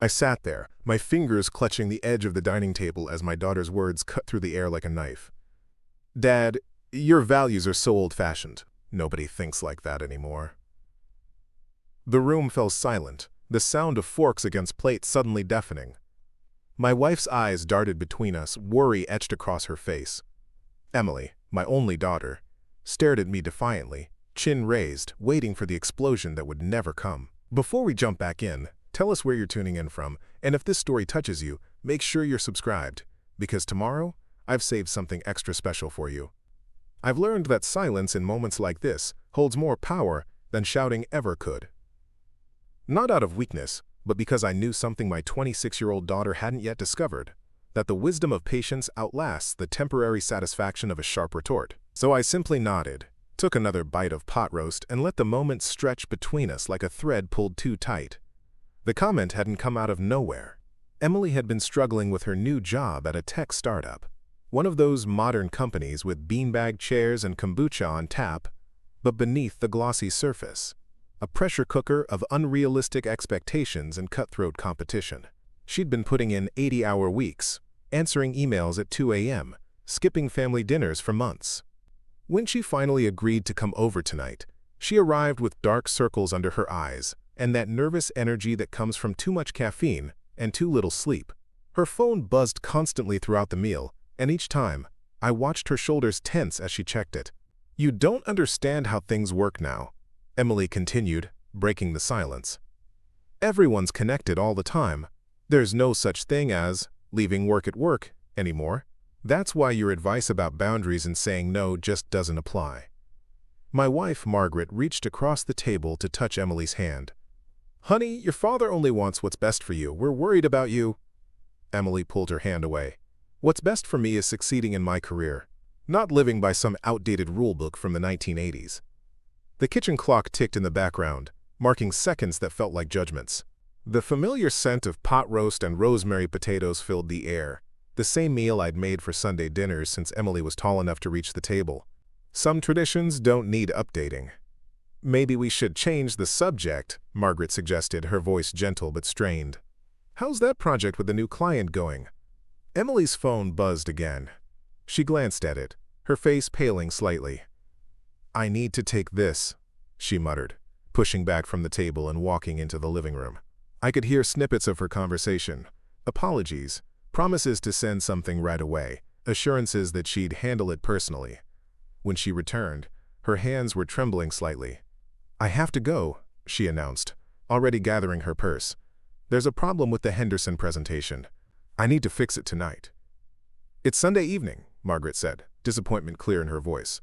I sat there, my fingers clutching the edge of the dining table as my daughter's words cut through the air like a knife. Dad, your values are so old-fashioned. Nobody thinks like that anymore. The room fell silent, the sound of forks against plates suddenly deafening. My wife's eyes darted between us, worry etched across her face. Emily, my only daughter, stared at me defiantly, chin raised, waiting for the explosion that would never come. Before we jump back in, tell us where you're tuning in from, and if this story touches you, make sure you're subscribed, because tomorrow, I've saved something extra special for you. I've learned that silence in moments like this holds more power than shouting ever could. Not out of weakness, but because I knew something my 26-year-old daughter hadn't yet discovered, that the wisdom of patience outlasts the temporary satisfaction of a sharp retort. So I simply nodded, took another bite of pot roast, and let the moment stretch between us like a thread pulled too tight. The comment hadn't come out of nowhere. Emily had been struggling with her new job at a tech startup, one of those modern companies with beanbag chairs and kombucha on tap, but beneath the glossy surface, a pressure cooker of unrealistic expectations and cutthroat competition. She'd been putting in 80-hour weeks, answering emails at 2 a.m., skipping family dinners for months. When she finally agreed to come over tonight, she arrived with dark circles under her eyes and that nervous energy that comes from too much caffeine and too little sleep. Her phone buzzed constantly throughout the meal, and each time, I watched her shoulders tense as she checked it. "You don't understand how things work now," Emily continued, breaking the silence. "Everyone's connected all the time. There's no such thing as leaving work at work anymore. That's why your advice about boundaries and saying no just doesn't apply." My wife, Margaret, reached across the table to touch Emily's hand. "Honey, your father only wants what's best for you. We're worried about you." Emily pulled her hand away. "What's best for me is succeeding in my career, not living by some outdated rulebook from the 1980s. The kitchen clock ticked in the background, marking seconds that felt like judgments. The familiar scent of pot roast and rosemary potatoes filled the air, the same meal I'd made for Sunday dinners since Emily was tall enough to reach the table. Some traditions don't need updating. "Maybe we should change the subject," Margaret suggested, her voice gentle but strained. "How's that project with the new client going?" Emily's phone buzzed again. She glanced at it, her face paling slightly. "I need to take this," she muttered, pushing back from the table and walking into the living room. I could hear snippets of her conversation. Apologies, promises to send something right away, assurances that she'd handle it personally. When she returned, her hands were trembling slightly. "I have to go," she announced, already gathering her purse. "There's a problem with the Henderson presentation. I need to fix it tonight." "It's Sunday evening," Margaret said, disappointment clear in her voice.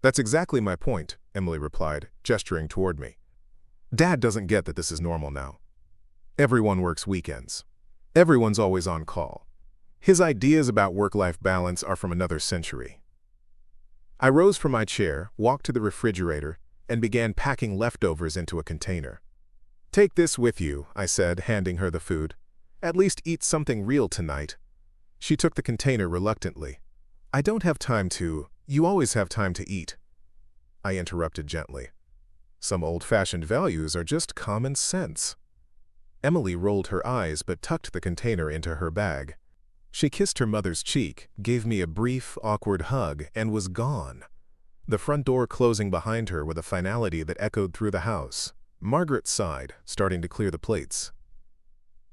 "That's exactly my point," Emily replied, gesturing toward me. "Dad doesn't get that this is normal now. Everyone works weekends. Everyone's always on call. His ideas about work-life balance are from another century." I rose from my chair, walked to the refrigerator, and began packing leftovers into a container. "Take this with you," I said, handing her the food. "At least eat something real tonight." She took the container reluctantly. "I don't have time to. You always have time to eat." I interrupted gently. "Some old-fashioned values are just common sense." Emily rolled her eyes but tucked the container into her bag. She kissed her mother's cheek, gave me a brief, awkward hug, and was gone, the front door closing behind her with a finality that echoed through the house. Margaret sighed, starting to clear the plates.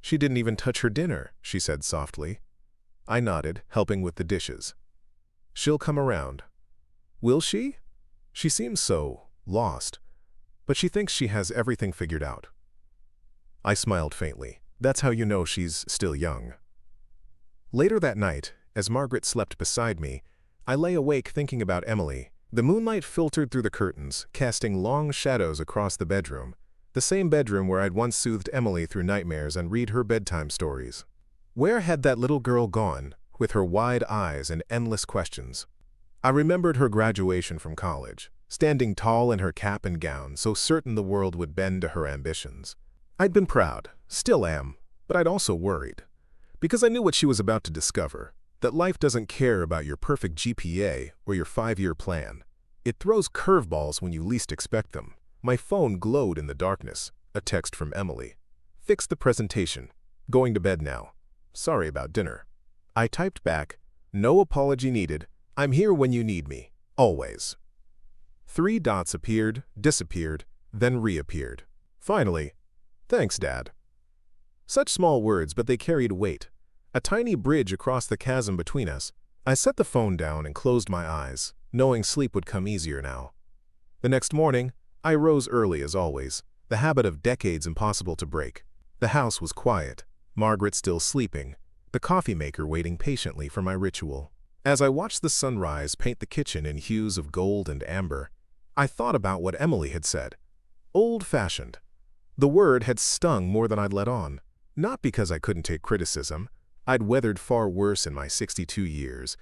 "She didn't even touch her dinner," she said softly. I nodded, helping with the dishes. "She'll come around." "Will she?" She seems so lost, but she thinks she has everything figured out. I smiled faintly. That's how you know she's still young. Later that night, as Margaret slept beside me, I lay awake thinking about Emily. The moonlight filtered through the curtains, casting long shadows across the bedroom, the same bedroom where I'd once soothed Emily through nightmares and read her bedtime stories. Where had that little girl gone, with her wide eyes and endless questions? I remembered her graduation from college, standing tall in her cap and gown, so certain the world would bend to her ambitions. I'd been proud, still am, but I'd also worried. Because I knew what she was about to discover, that life doesn't care about your perfect GPA or your 5-year plan. It throws curveballs when you least expect them. My phone glowed in the darkness, a text from Emily. "Fix the presentation. Going to bed now. Sorry about dinner. I typed back, no apology needed. I'm here when you need me. Always. 3 dots appeared, disappeared, then reappeared. Finally, thanks, Dad. Such small words, but they carried weight. A tiny bridge across the chasm between us. I set the phone down and closed my eyes, knowing sleep would come easier now. The next morning, I rose early as always, the habit of decades impossible to break. The house was quiet, Margaret still sleeping, the coffee maker waiting patiently for my ritual. As I watched the sunrise paint the kitchen in hues of gold and amber, I thought about what Emily had said. Old-fashioned. The word had stung more than I'd let on. Not because I couldn't take criticism, I'd weathered far worse in my 62 years,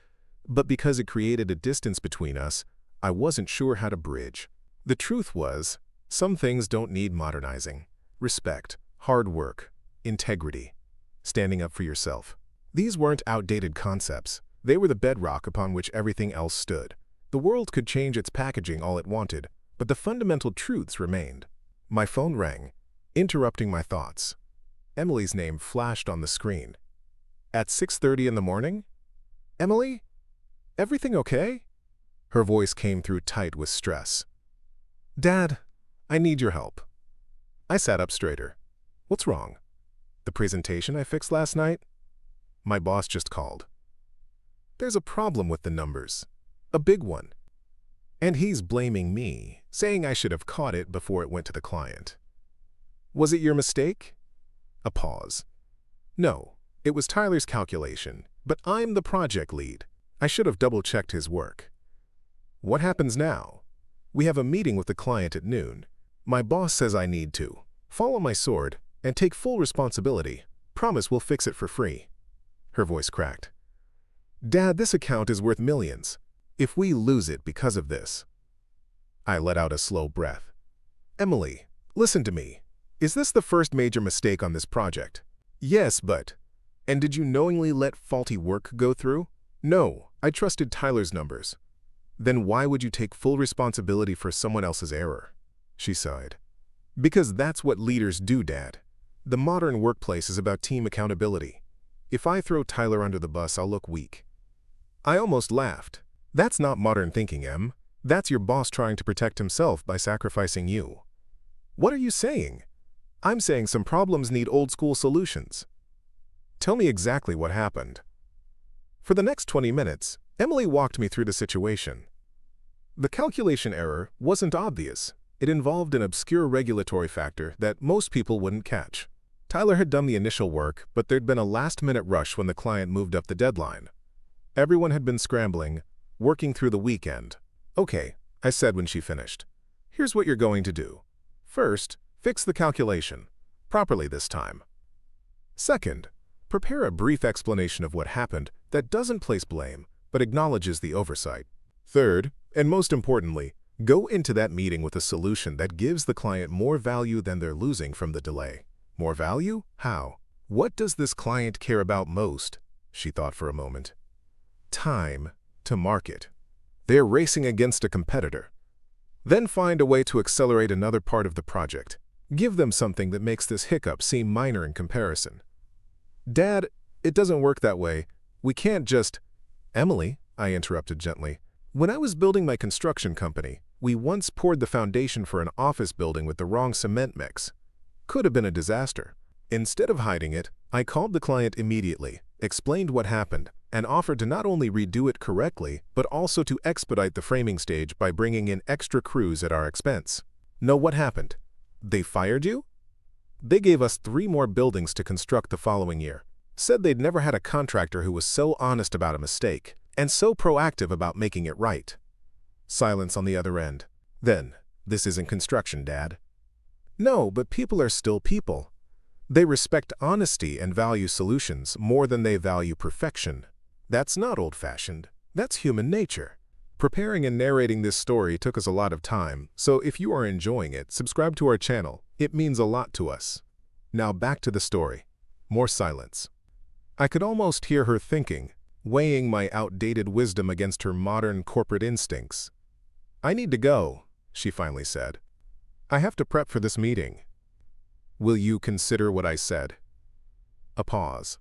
but because it created a distance between us I wasn't sure how to bridge. The truth was, some things don't need modernizing. Respect, hard work, integrity, standing up for yourself. These weren't outdated concepts. They were the bedrock upon which everything else stood. The world could change its packaging all it wanted, but the fundamental truths remained. My phone rang, interrupting my thoughts. Emily's name flashed on the screen. At 6:30 in the morning? Emily? Everything okay? Her voice came through tight with stress. Dad, I need your help. I sat up straighter. What's wrong? The presentation I fixed last night? My boss just called. There's a problem with the numbers. A big one. And he's blaming me, saying I should have caught it before it went to the client. Was it your mistake? A pause. No, it was Tyler's calculation, but I'm the project lead. I should have double-checked his work. What happens now? We have a meeting with the client at noon. My boss says I need to follow my sword and take full responsibility. Promise we'll fix it for free. Her voice cracked. Dad, this account is worth millions. If we lose it because of this. I let out a slow breath. Emily, listen to me. Is this the first major mistake on this project? Yes, but... And did you knowingly let faulty work go through? No, I trusted Tyler's numbers. Then why would you take full responsibility for someone else's error? She sighed. Because that's what leaders do, Dad. The modern workplace is about team accountability. If I throw Tyler under the bus, I'll look weak. I almost laughed. That's not modern thinking, Em. That's your boss trying to protect himself by sacrificing you. What are you saying? I'm saying some problems need old-school solutions. Tell me exactly what happened. For the next 20 minutes, Emily walked me through the situation. The calculation error wasn't obvious. It involved an obscure regulatory factor that most people wouldn't catch. Tyler had done the initial work, but there'd been a last-minute rush when the client moved up the deadline. Everyone had been scrambling, working through the weekend. Okay, I said when she finished. Here's what you're going to do. First, fix the calculation, properly this time. Second, prepare a brief explanation of what happened that doesn't place blame, but acknowledges the oversight. Third, and most importantly, go into that meeting with a solution that gives the client more value than they're losing from the delay. More value? How? What does this client care about most? She thought for a moment. Time to market. They're racing against a competitor. Then find a way to accelerate another part of the project. Give them something that makes this hiccup seem minor in comparison. Dad, it doesn't work that way. We can't just... Emily, I interrupted gently. When I was building my construction company, we once poured the foundation for an office building with the wrong cement mix. Could have been a disaster. Instead of hiding it, I called the client immediately, explained what happened, and offered to not only redo it correctly, but also to expedite the framing stage by bringing in extra crews at our expense. Know what happened? They fired you? They gave us 3 more buildings to construct the following year. Said they'd never had a contractor who was so honest about a mistake, and so proactive about making it right. Silence on the other end. Then, this isn't construction, Dad. No, but people are still people. They respect honesty and value solutions more than they value perfection. That's not old-fashioned. That's human nature. Preparing and narrating this story took us a lot of time, so if you are enjoying it, subscribe to our channel. It means a lot to us. Now back to the story. More silence. I could almost hear her thinking, weighing my outdated wisdom against her modern corporate instincts. I need to go, she finally said. I have to prep for this meeting. Will you consider what I said? A pause.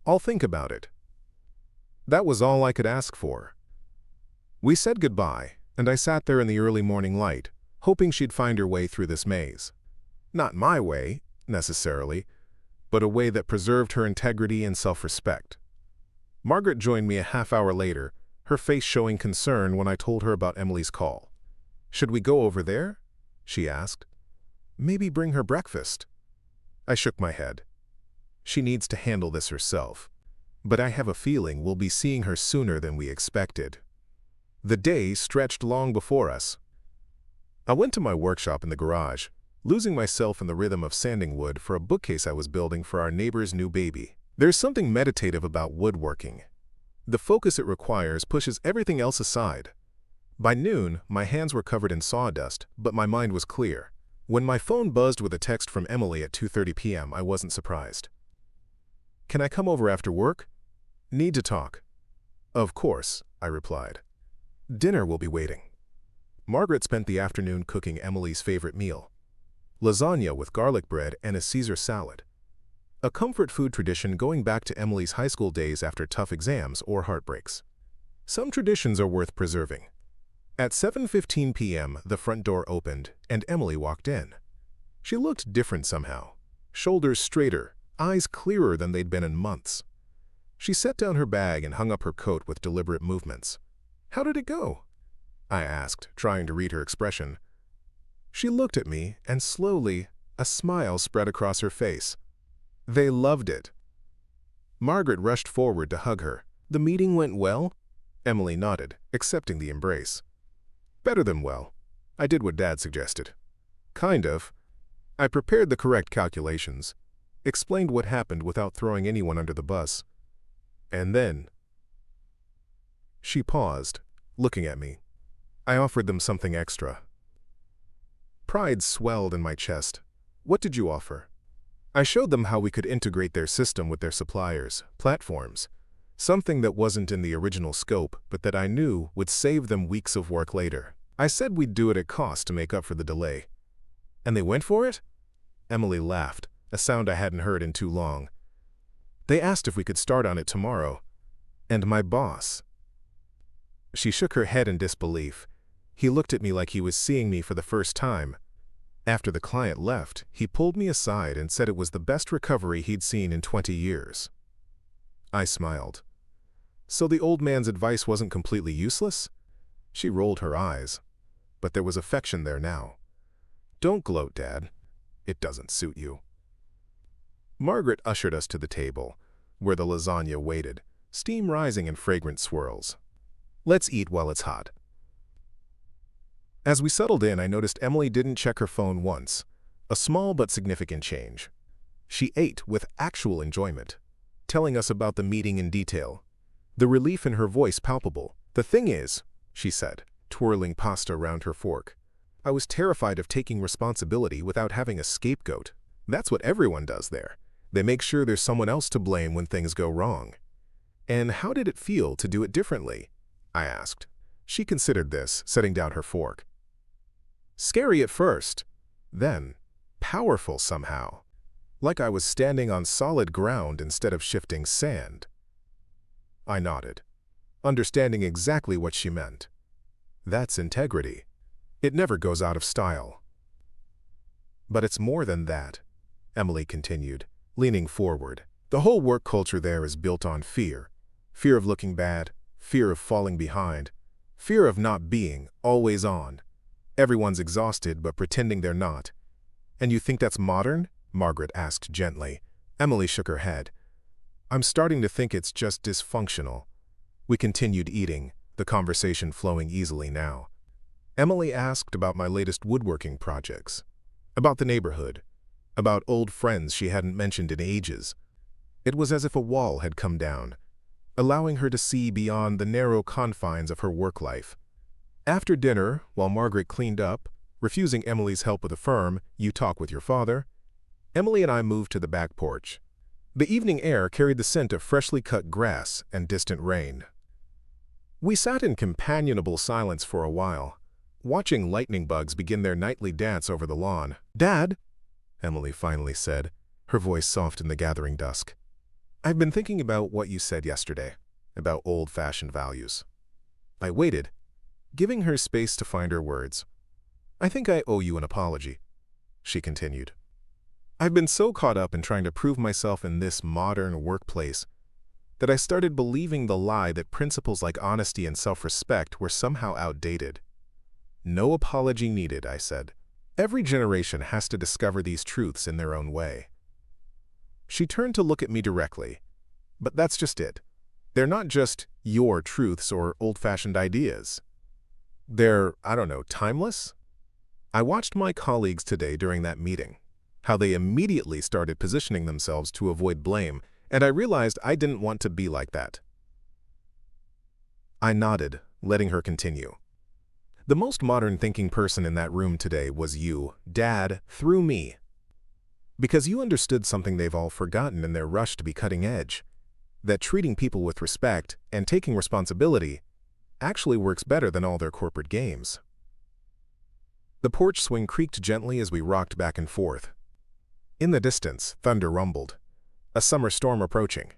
"I'll think about it." That was all I could ask for. We said goodbye, and I sat there in the early morning light, hoping she'd find her way through this maze. Not my way, necessarily, but a way that preserved her integrity and self-respect. Margaret joined me a half-hour later, her face showing concern when I told her about Emily's call. "Should we go over there?" she asked. "Maybe bring her breakfast." I shook my head. She needs to handle this herself, but I have a feeling we'll be seeing her sooner than we expected. The day stretched long before us. I went to my workshop in the garage, losing myself in the rhythm of sanding wood for a bookcase I was building for our neighbor's new baby. There's something meditative about woodworking. The focus it requires pushes everything else aside. By noon, my hands were covered in sawdust, but my mind was clear. When my phone buzzed with a text from Emily at 2:30 p.m., I wasn't surprised. "Can I come over after work? Need to talk." "Of course," I replied. "Dinner will be waiting." Margaret spent the afternoon cooking Emily's favorite meal, lasagna with garlic bread and a Caesar salad. A comfort food tradition going back to Emily's high school days after tough exams or heartbreaks. Some traditions are worth preserving. At 7:15 p.m., the front door opened, and Emily walked in. She looked different somehow. Shoulders straighter, eyes clearer than they'd been in months. She set down her bag and hung up her coat with deliberate movements. "How did it go?" I asked, trying to read her expression. She looked at me, and slowly, a smile spread across her face. "They loved it." Margaret rushed forward to hug her. "The meeting went well?" Emily nodded, accepting the embrace. "Better than well. I did what Dad suggested." "Kind of. I prepared the correct calculations, explained what happened without throwing anyone under the bus. And then..." She paused, looking at me. I offered them something extra. Pride swelled in my chest. "What did you offer?" I showed them how we could integrate their system with their suppliers, platforms, something that wasn't in the original scope, but that I knew would save them weeks of work later. I said we'd do it at cost to make up for the delay. "And they went for it?" Emily laughed, a sound I hadn't heard in too long. "They asked if we could start on it tomorrow. And my boss..." She shook her head in disbelief. He looked at me like he was seeing me for the first time. After the client left, he pulled me aside and said it was the best recovery he'd seen in 20 years. I smiled. So the old man's advice wasn't completely useless? She rolled her eyes. But there was affection there now. "Don't gloat, Dad. It doesn't suit you." Margaret ushered us to the table, where the lasagna waited, steam rising in fragrant swirls. "Let's eat while it's hot." As we settled in, I noticed Emily didn't check her phone once, a small but significant change. She ate with actual enjoyment, telling us about the meeting in detail, the relief in her voice palpable. "The thing is," she said, twirling pasta around her fork, "I was terrified of taking responsibility without having a scapegoat. That's what everyone does there. They make sure there's someone else to blame when things go wrong." "And how did it feel to do it differently?" I asked. She considered this, setting down her fork. "Scary at first, then powerful somehow. Like I was standing on solid ground instead of shifting sand." I nodded, understanding exactly what she meant. That's integrity. It never goes out of style. "But it's more than that," Emily continued, leaning forward. "The whole work culture there is built on fear. Fear of looking bad, fear of falling behind, fear of not being always on. Everyone's exhausted but pretending they're not." "And you think that's modern?" Margaret asked gently. Emily shook her head. "I'm starting to think it's just dysfunctional." We continued eating, the conversation flowing easily now. Emily asked about my latest woodworking projects, about the neighborhood, about old friends she hadn't mentioned in ages. It was as if a wall had come down, allowing her to see beyond the narrow confines of her work life. After dinner, while Margaret cleaned up, refusing Emily's help with a firm "you talk with your father," Emily and I moved to the back porch. The evening air carried the scent of freshly cut grass and distant rain. We sat in companionable silence for a while, watching lightning bugs begin their nightly dance over the lawn. "Dad," Emily finally said, her voice soft in the gathering dusk. I've been thinking about what you said yesterday, about old-fashioned values. I waited, giving her space to find her words. I think I owe you an apology, she continued. I've been so caught up in trying to prove myself in this modern workplace that I started believing the lie that principles like honesty and self-respect were somehow outdated. No apology needed, I said. Every generation has to discover these truths in their own way. She turned to look at me directly. But that's just it. They're not just your truths or old-fashioned ideas. They're, timeless? I watched my colleagues today during that meeting, how they immediately started positioning themselves to avoid blame, and I realized I didn't want to be like that. I nodded, letting her continue. The most modern thinking person in that room today was you, Dad, through me. Because you understood something they've all forgotten in their rush to be cutting edge, that treating people with respect and taking responsibility actually works better than all their corporate games. The porch swing creaked gently as we rocked back and forth. In the distance, thunder rumbled, a summer storm approaching.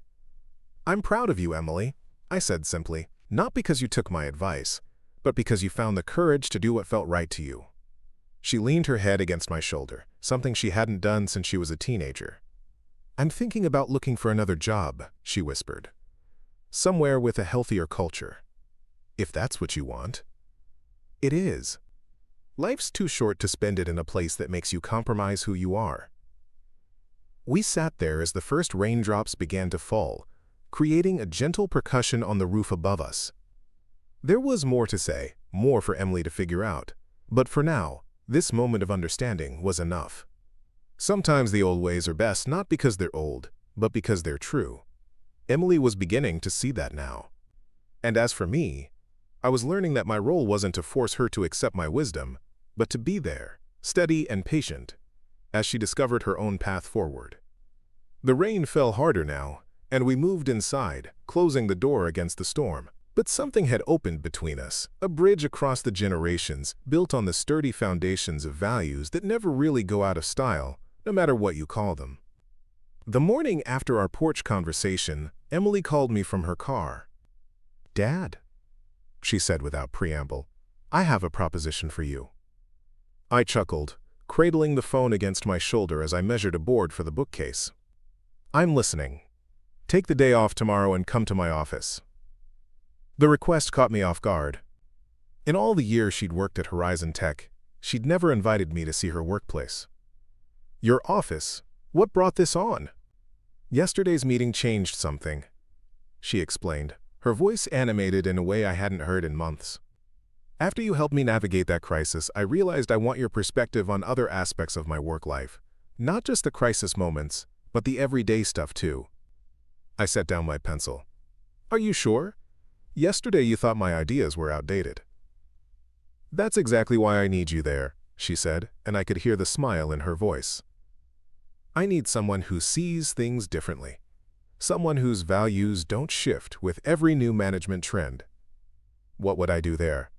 I'm proud of you, Emily, I said simply, not because you took my advice, but because you found the courage to do what felt right to you. She leaned her head against my shoulder, something she hadn't done since she was a teenager. I'm thinking about looking for another job, she whispered. Somewhere with a healthier culture. If that's what you want. It is. Life's too short to spend it in a place that makes you compromise who you are. We sat there as the first raindrops began to fall, creating a gentle percussion on the roof above us. There was more to say, more for Emily to figure out, but for now, this moment of understanding was enough. Sometimes the old ways are best not because they're old, but because they're true. Emily was beginning to see that now. And as for me, I was learning that my role wasn't to force her to accept my wisdom, but to be there, steady and patient, as she discovered her own path forward. The rain fell harder now, and we moved inside, closing the door against the storm. But something had opened between us, a bridge across the generations, built on the sturdy foundations of values that never really go out of style, no matter what you call them. The morning after our porch conversation, Emily called me from her car. Dad, she said without preamble, I have a proposition for you. I chuckled, cradling the phone against my shoulder as I measured a board for the bookcase. I'm listening. Take the day off tomorrow and come to my office. The request caught me off guard. In all the years she'd worked at Horizon Tech, she'd never invited me to see her workplace. Your office? What brought this on? Yesterday's meeting changed something, she explained, her voice animated in a way I hadn't heard in months. After you helped me navigate that crisis, I realized I want your perspective on other aspects of my work life. Not just the crisis moments, but the everyday stuff too. I set down my pencil. Are you sure? Yesterday you thought my ideas were outdated. That's exactly why I need you there, she said, and I could hear the smile in her voice. I need someone who sees things differently. Someone whose values don't shift with every new management trend. What would I do there?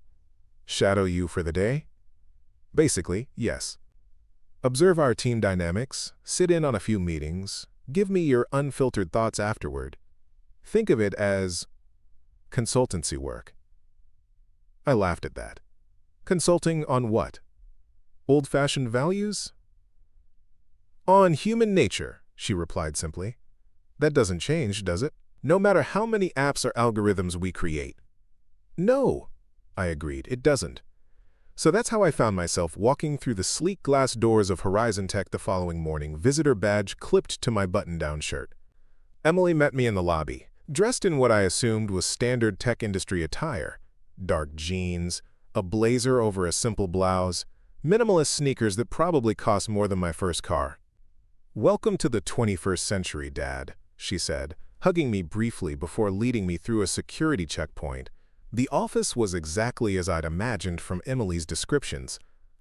Shadow you for the day? Basically, yes. Observe our team dynamics, sit in on a few meetings, give me your unfiltered thoughts afterward. Think of it as consultancy work. I laughed at that. Consulting on what? Old-fashioned values? On human nature, she replied simply. That doesn't change, does it? No matter how many apps or algorithms we create. No, I agreed, it doesn't. So that's how I found myself walking through the sleek glass doors of Horizon Tech the following morning, visitor badge clipped to my button-down shirt. Emily met me in the lobby, dressed in what I assumed was standard tech industry attire. Dark jeans, a blazer over a simple blouse, minimalist sneakers that probably cost more than my first car. Welcome to the 21st century, Dad, she said, hugging me briefly before leading me through a security checkpoint. The office was exactly as I'd imagined from Emily's descriptions.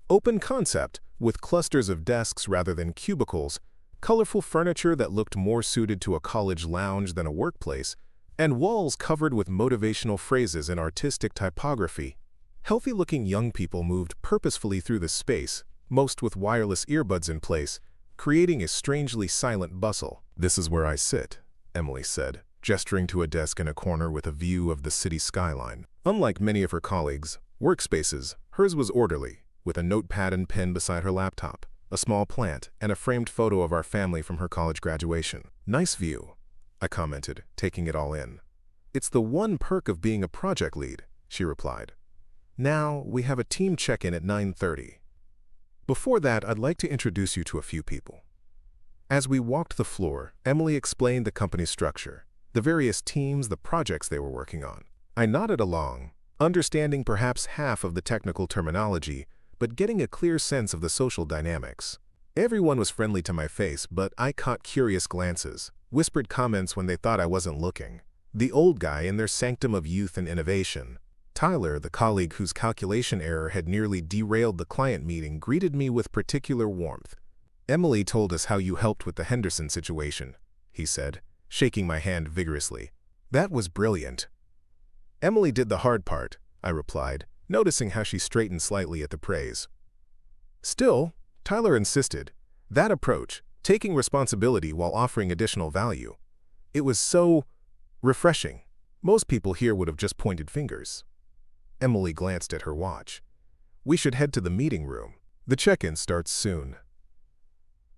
Open concept, with clusters of desks rather than cubicles, colorful furniture that looked more suited to a college lounge than a workplace, and walls covered with motivational phrases in artistic typography. Healthy-looking young people moved purposefully through the space, most with wireless earbuds in place, creating a strangely silent bustle. This is where I sit, Emily said, gesturing to a desk in a corner with a view of the city skyline. Unlike many of her colleagues' workspaces, hers was orderly, with a notepad and pen beside her laptop, a small plant, and a framed photo of our family from her college graduation. "Nice view," I commented, taking it all in. "It's the one perk of being a project lead," she replied. "Now, we have a team check-in at 9:30. Before that, I'd like to introduce you to a few people." As we walked the floor, Emily explained the company's structure, the various teams, the projects they were working on. I nodded along, understanding perhaps half of the technical terminology, but getting a clear sense of the social dynamics. Everyone was friendly to my face, but I caught curious glances, whispered comments when they thought I wasn't looking. The old guy in their sanctum of youth and innovation, Tyler, the colleague whose calculation error had nearly derailed the client meeting, greeted me with particular warmth. "Emily told us how you helped with the Henderson situation," he said, shaking my hand vigorously. "That was brilliant." "Emily did the hard part," I replied, noticing how she straightened slightly at the praise. Still, Tyler insisted, that approach, taking responsibility while offering additional value, it was so refreshing. Most people here would have just pointed fingers. Emily glanced at her watch. "We should head to the meeting room. The check-in starts soon."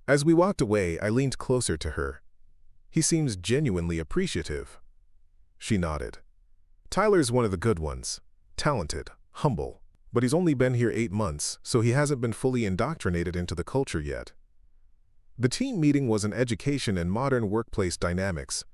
As we walked away, I leaned closer to her. "He seems genuinely appreciative." She nodded. "Tyler's one of the good ones. Talented, humble, but he's only been here 8 months, so he hasn't been fully indoctrinated into the culture yet." The team meeting was an education in modern workplace dynamics.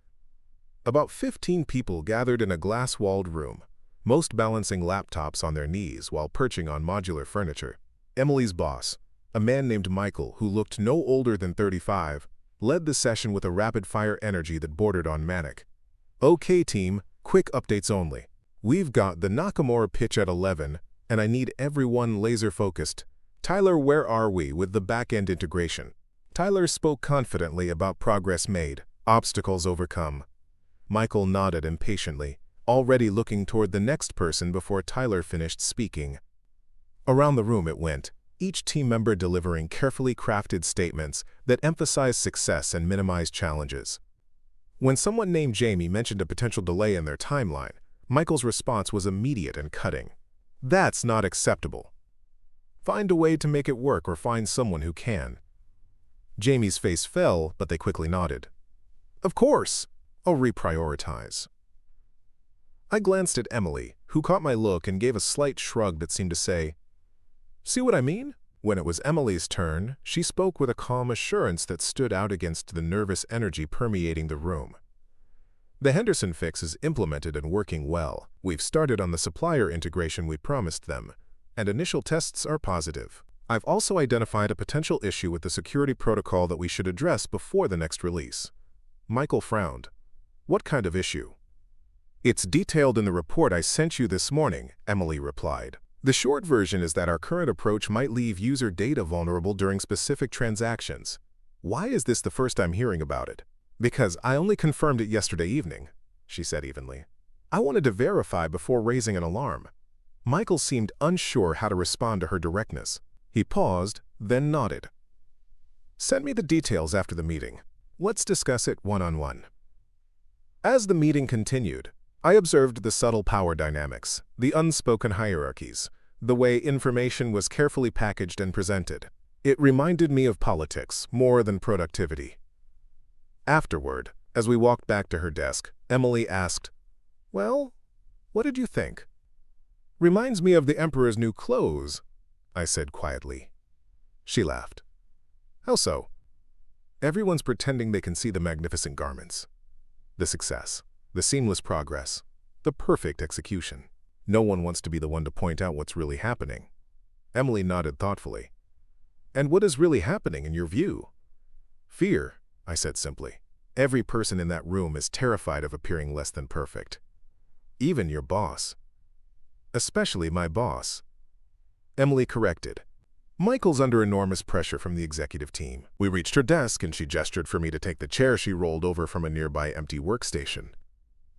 About 15 people gathered in a glass-walled room, most balancing laptops on their knees while perching on modular furniture. Emily's boss, a man named Michael who looked no older than 35, led the session with a rapid-fire energy that bordered on manic. "Okay, team, quick updates only. We've got the Nakamura pitch at 11, and I need everyone laser-focused. Tyler, where are we with the back-end integration?" Tyler spoke confidently about progress made, obstacles overcome. Michael nodded impatiently, already looking toward the next person before Tyler finished speaking. Around the room it went, each team member delivering carefully crafted statements that emphasized success and minimized challenges. When someone named Jamie mentioned a potential delay in their timeline, Michael's response was immediate and cutting. "That's not acceptable. Find a way to make it work or find someone who can." Jamie's face fell, but they quickly nodded. "Of course, I'll reprioritize." I glanced at Emily, who caught my look and gave a slight shrug that seemed to say, "See what I mean?" When it was Emily's turn, she spoke with a calm assurance that stood out against the nervous energy permeating the room. "The Henderson fix is implemented and working well. We've started on the supplier integration we promised them, and initial tests are positive. I've also identified a potential issue with the security protocol that we should address before the next release." Michael frowned. "What kind of issue?" "It's detailed in the report I sent you this morning," Emily replied. "The short version is that our current approach might leave user data vulnerable during specific transactions." "Why is this the first I'm hearing about it?" "Because I only confirmed it yesterday evening," she said evenly. "I wanted to verify before raising an alarm." Michael seemed unsure how to respond to her directness. He paused, then nodded. "Send me the details after the meeting. Let's discuss it one-on-one." As the meeting continued, I observed the subtle power dynamics, the unspoken hierarchies, the way information was carefully packaged and presented. It reminded me of politics more than productivity. Afterward, as we walked back to her desk, Emily asked, "Well, what did you think?" "Reminds me of the Emperor's new clothes," I said quietly. She laughed. "How so?" "Everyone's pretending they can see the magnificent garments. The success, the seamless progress, the perfect execution. No one wants to be the one to point out what's really happening." Emily nodded thoughtfully. "And what is really happening in your view?" "Fear," I said simply. "Every person in that room is terrified of appearing less than perfect. Even your boss. Especially my boss." Emily corrected. "Michael's under enormous pressure from the executive team." We reached her desk and she gestured for me to take the chair she rolled over from a nearby empty workstation.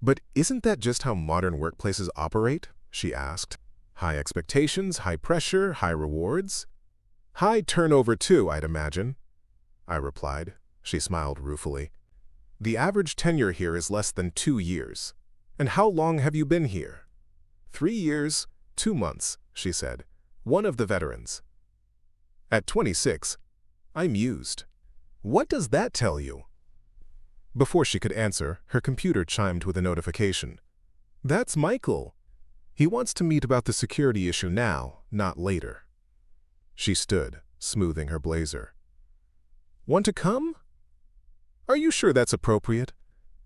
"But isn't that just how modern workplaces operate?" she asked. "High expectations, high pressure, high rewards?" "High turnover too, I'd imagine," I replied. She smiled ruefully. The average tenure here is less than 2 years. And how long have you been here? 3 years, 2 months, she said, one of the veterans. At 26, I mused. What does that tell you? Before she could answer, her computer chimed with a notification. That's Michael. He wants to meet about the security issue now, not later. She stood, smoothing her blazer. Want to come? Are you sure that's appropriate?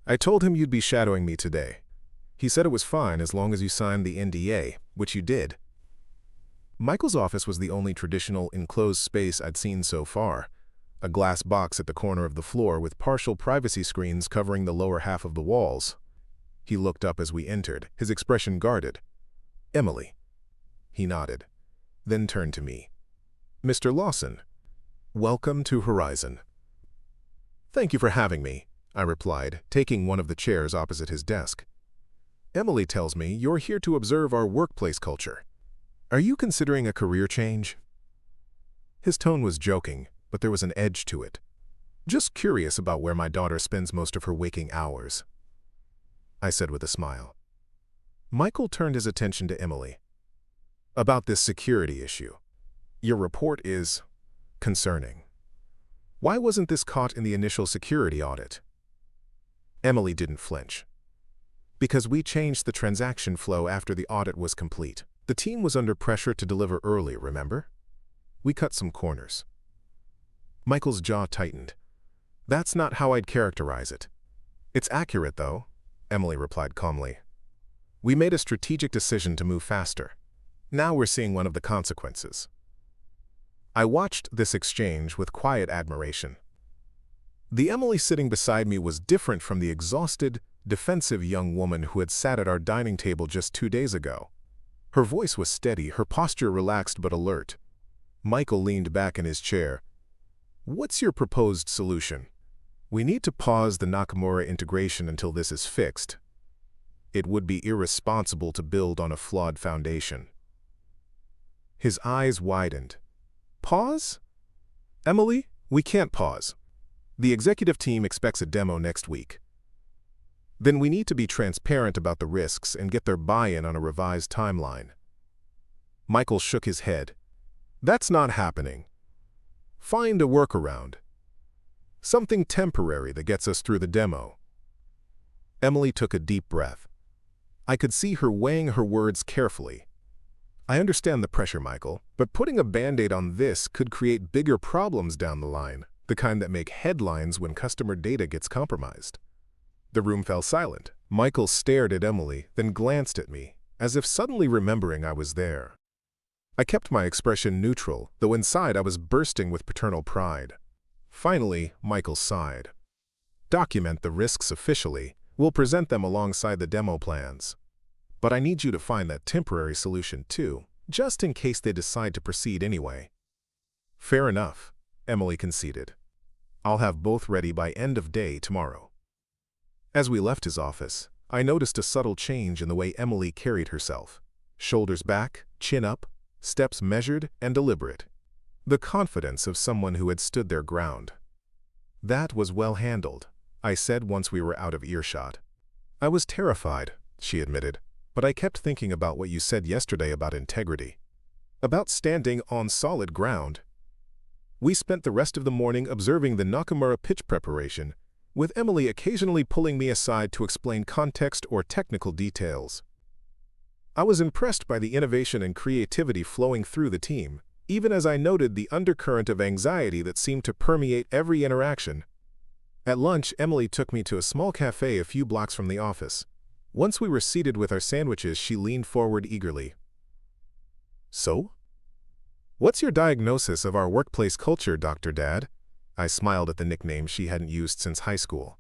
I told him you'd be shadowing me today. He said it was fine as long as you signed the NDA, which you did. Michael's office was the only traditional enclosed space I'd seen so far, a glass box at the corner of the floor with partial privacy screens covering the lower half of the walls. He looked up as we entered, his expression guarded. Emily. He nodded, then turned to me. Mr. Lawson, welcome to Horizon. Thank you for having me, I replied, taking one of the chairs opposite his desk. Emily tells me you're here to observe our workplace culture. Are you considering a career change? His tone was joking, but there was an edge to it. Just curious about where my daughter spends most of her waking hours, I said with a smile. Michael turned his attention to Emily. About this security issue. Your report is concerning. Why wasn't this caught in the initial security audit? Emily didn't flinch. Because we changed the transaction flow after the audit was complete. The team was under pressure to deliver early, remember? We cut some corners. Michael's jaw tightened. That's not how I'd characterize it. It's accurate, though, Emily replied calmly. We made a strategic decision to move faster. Now we're seeing one of the consequences. I watched this exchange with quiet admiration. The Emily sitting beside me was different from the exhausted, defensive young woman who had sat at our dining table just 2 days ago. Her voice was steady, her posture relaxed but alert. Michael leaned back in his chair. What's your proposed solution? We need to pause the Nakamura integration until this is fixed. It would be irresponsible to build on a flawed foundation. His eyes widened. Pause? Emily, we can't pause. The executive team expects a demo next week. Then we need to be transparent about the risks and get their buy-in on a revised timeline. Michael shook his head. That's not happening. Find a workaround. Something temporary that gets us through the demo. Emily took a deep breath. I could see her weighing her words carefully. I understand the pressure, Michael, but putting a Band-Aid on this could create bigger problems down the line, the kind that make headlines when customer data gets compromised. The room fell silent. Michael stared at Emily, then glanced at me, as if suddenly remembering I was there. I kept my expression neutral, though inside I was bursting with paternal pride. Finally, Michael sighed. Document the risks officially. We'll present them alongside the demo plans. But I need you to find that temporary solution too, just in case they decide to proceed anyway. Fair enough, Emily conceded. I'll have both ready by end of day tomorrow. As we left his office, I noticed a subtle change in the way Emily carried herself. Shoulders back, chin up, steps measured and deliberate. The confidence of someone who had stood their ground. That was well handled, I said once we were out of earshot. I was terrified, she admitted, but I kept thinking about what you said yesterday about integrity. About standing on solid ground. We spent the rest of the morning observing the Nakamura pitch preparation, with Emily occasionally pulling me aside to explain context or technical details. I was impressed by the innovation and creativity flowing through the team, even as I noted the undercurrent of anxiety that seemed to permeate every interaction. At lunch, Emily took me to a small cafe a few blocks from the office. Once we were seated with our sandwiches, she leaned forward eagerly. So? What's your diagnosis of our workplace culture, Dr. Dad? I smiled at the nickname she hadn't used since high school.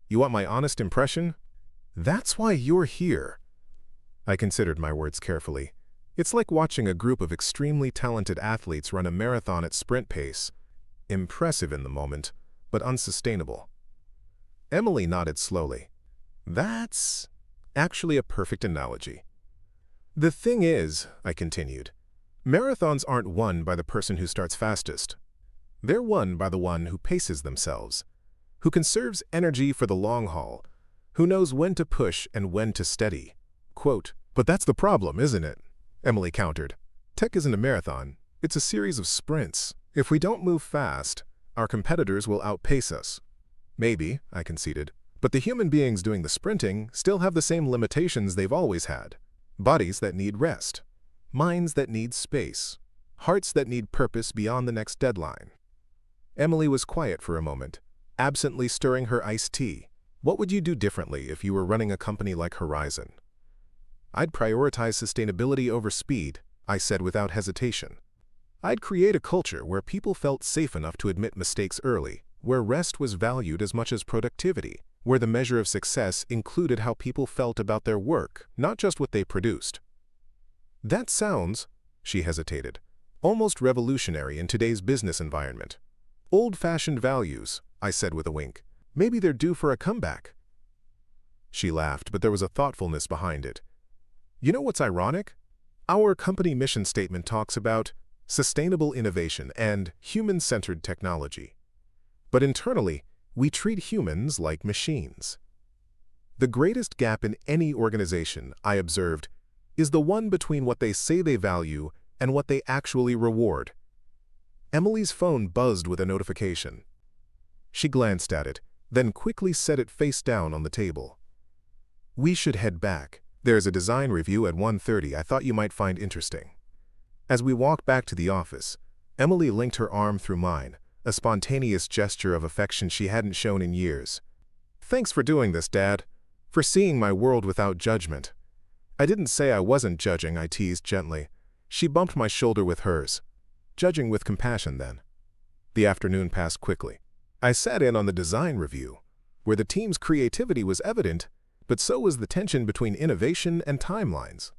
You want my honest impression? That's why you're here. I considered my words carefully. It's like watching a group of extremely talented athletes run a marathon at sprint pace. Impressive in the moment, but unsustainable. Emily nodded slowly. That's actually a perfect analogy. The thing is, I continued, marathons aren't won by the person who starts fastest. They're won by the one who paces themselves. who conserves energy for the long haul, who knows when to push and when to steady. Quote, "But that's the problem, isn't it?" Emily countered. "Tech isn't a marathon. It's a series of sprints. If we don't move fast, our competitors will outpace us." "Maybe," I conceded. "But the human beings doing the sprinting still have the same limitations they've always had. Bodies that need rest, minds that need space, hearts that need purpose beyond the next deadline." Emily was quiet for a moment, absently stirring her iced tea. "What would you do differently if you were running a company like Horizon?" "I'd prioritize sustainability over speed," I said without hesitation. "I'd create a culture where people felt safe enough to admit mistakes early, where rest was valued as much as productivity, where the measure of success included how people felt about their work, not just what they produced." "That sounds," she hesitated, "almost revolutionary in today's business environment." "Old-fashioned values," I said with a wink. "Maybe they're due for a comeback." She laughed, but there was a thoughtfulness behind it. "You know what's ironic? Our company mission statement talks about sustainable innovation and human-centered technology. But internally, we treat humans like machines. The greatest gap in any organization, I observed, is the one between what they say they value and what they actually reward." Emily's phone buzzed with a notification. She glanced at it, then quickly set it face down on the table. "We should head back. There's a design review at 1:30 I thought you might find interesting." As we walked back to the office, Emily linked her arm through mine, a spontaneous gesture of affection she hadn't shown in years. "Thanks for doing this, Dad. For seeing my world without judgment." "I didn't say I wasn't judging," I teased gently. She bumped my shoulder with hers. "Judging with compassion, then." The afternoon passed quickly. I sat in on the design review, where the team's creativity was evident, but so was the tension between innovation and timelines.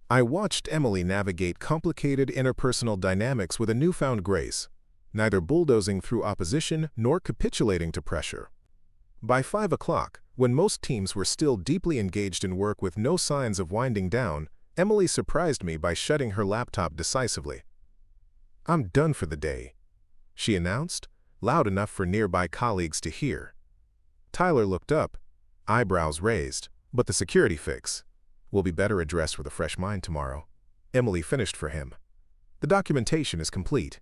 I watched Emily navigate complicated interpersonal dynamics with a newfound grace, neither bulldozing through opposition nor capitulating to pressure. By 5 o'clock, when most teams were still deeply engaged in work with no signs of winding down, Emily surprised me by shutting her laptop decisively. "I'm done for the day," she announced, loud enough for nearby colleagues to hear. Tyler looked up, eyebrows raised. "But the security fix will be better addressed with a fresh mind tomorrow." Emily finished for him. "The documentation is complete.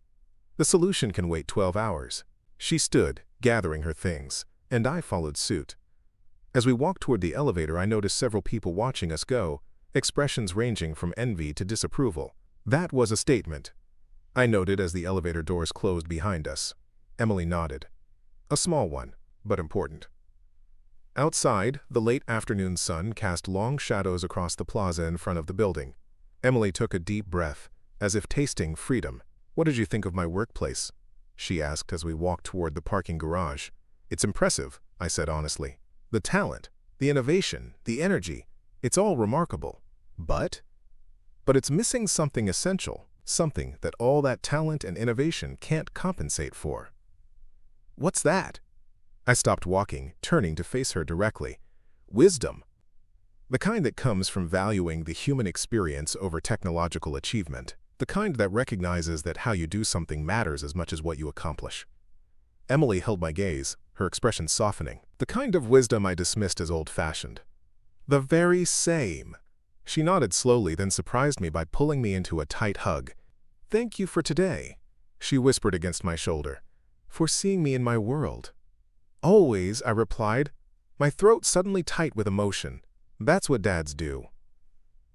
The solution can wait 12 hours. She stood, gathering her things, and I followed suit. As we walked toward the elevator, I noticed several people watching us go, expressions ranging from envy to disapproval. "That was a statement," I noted as the elevator doors closed behind us. Emily nodded. "A small one, but important." Outside, the late afternoon sun cast long shadows across the plaza in front of the building. Emily took a deep breath, as if tasting freedom. "What did you think of my workplace?" she asked as we walked toward the parking garage. "It's impressive," I said honestly. "The talent, the innovation, the energy, it's all remarkable. But it's missing something essential, something that all that talent and innovation can't compensate for." "What's that?" I stopped walking, turning to face her directly. "Wisdom. The kind that comes from valuing the human experience over technological achievement. The kind that recognizes that how you do something matters as much as what you accomplish." Emily held my gaze, her expression softening. The kind of wisdom I dismissed as old-fashioned. "The very same." She nodded slowly, then surprised me by pulling me into a tight hug. "Thank you for today," she whispered against my shoulder. "For seeing me in my world." "Always," I replied, my throat suddenly tight with emotion. "That's what dads do."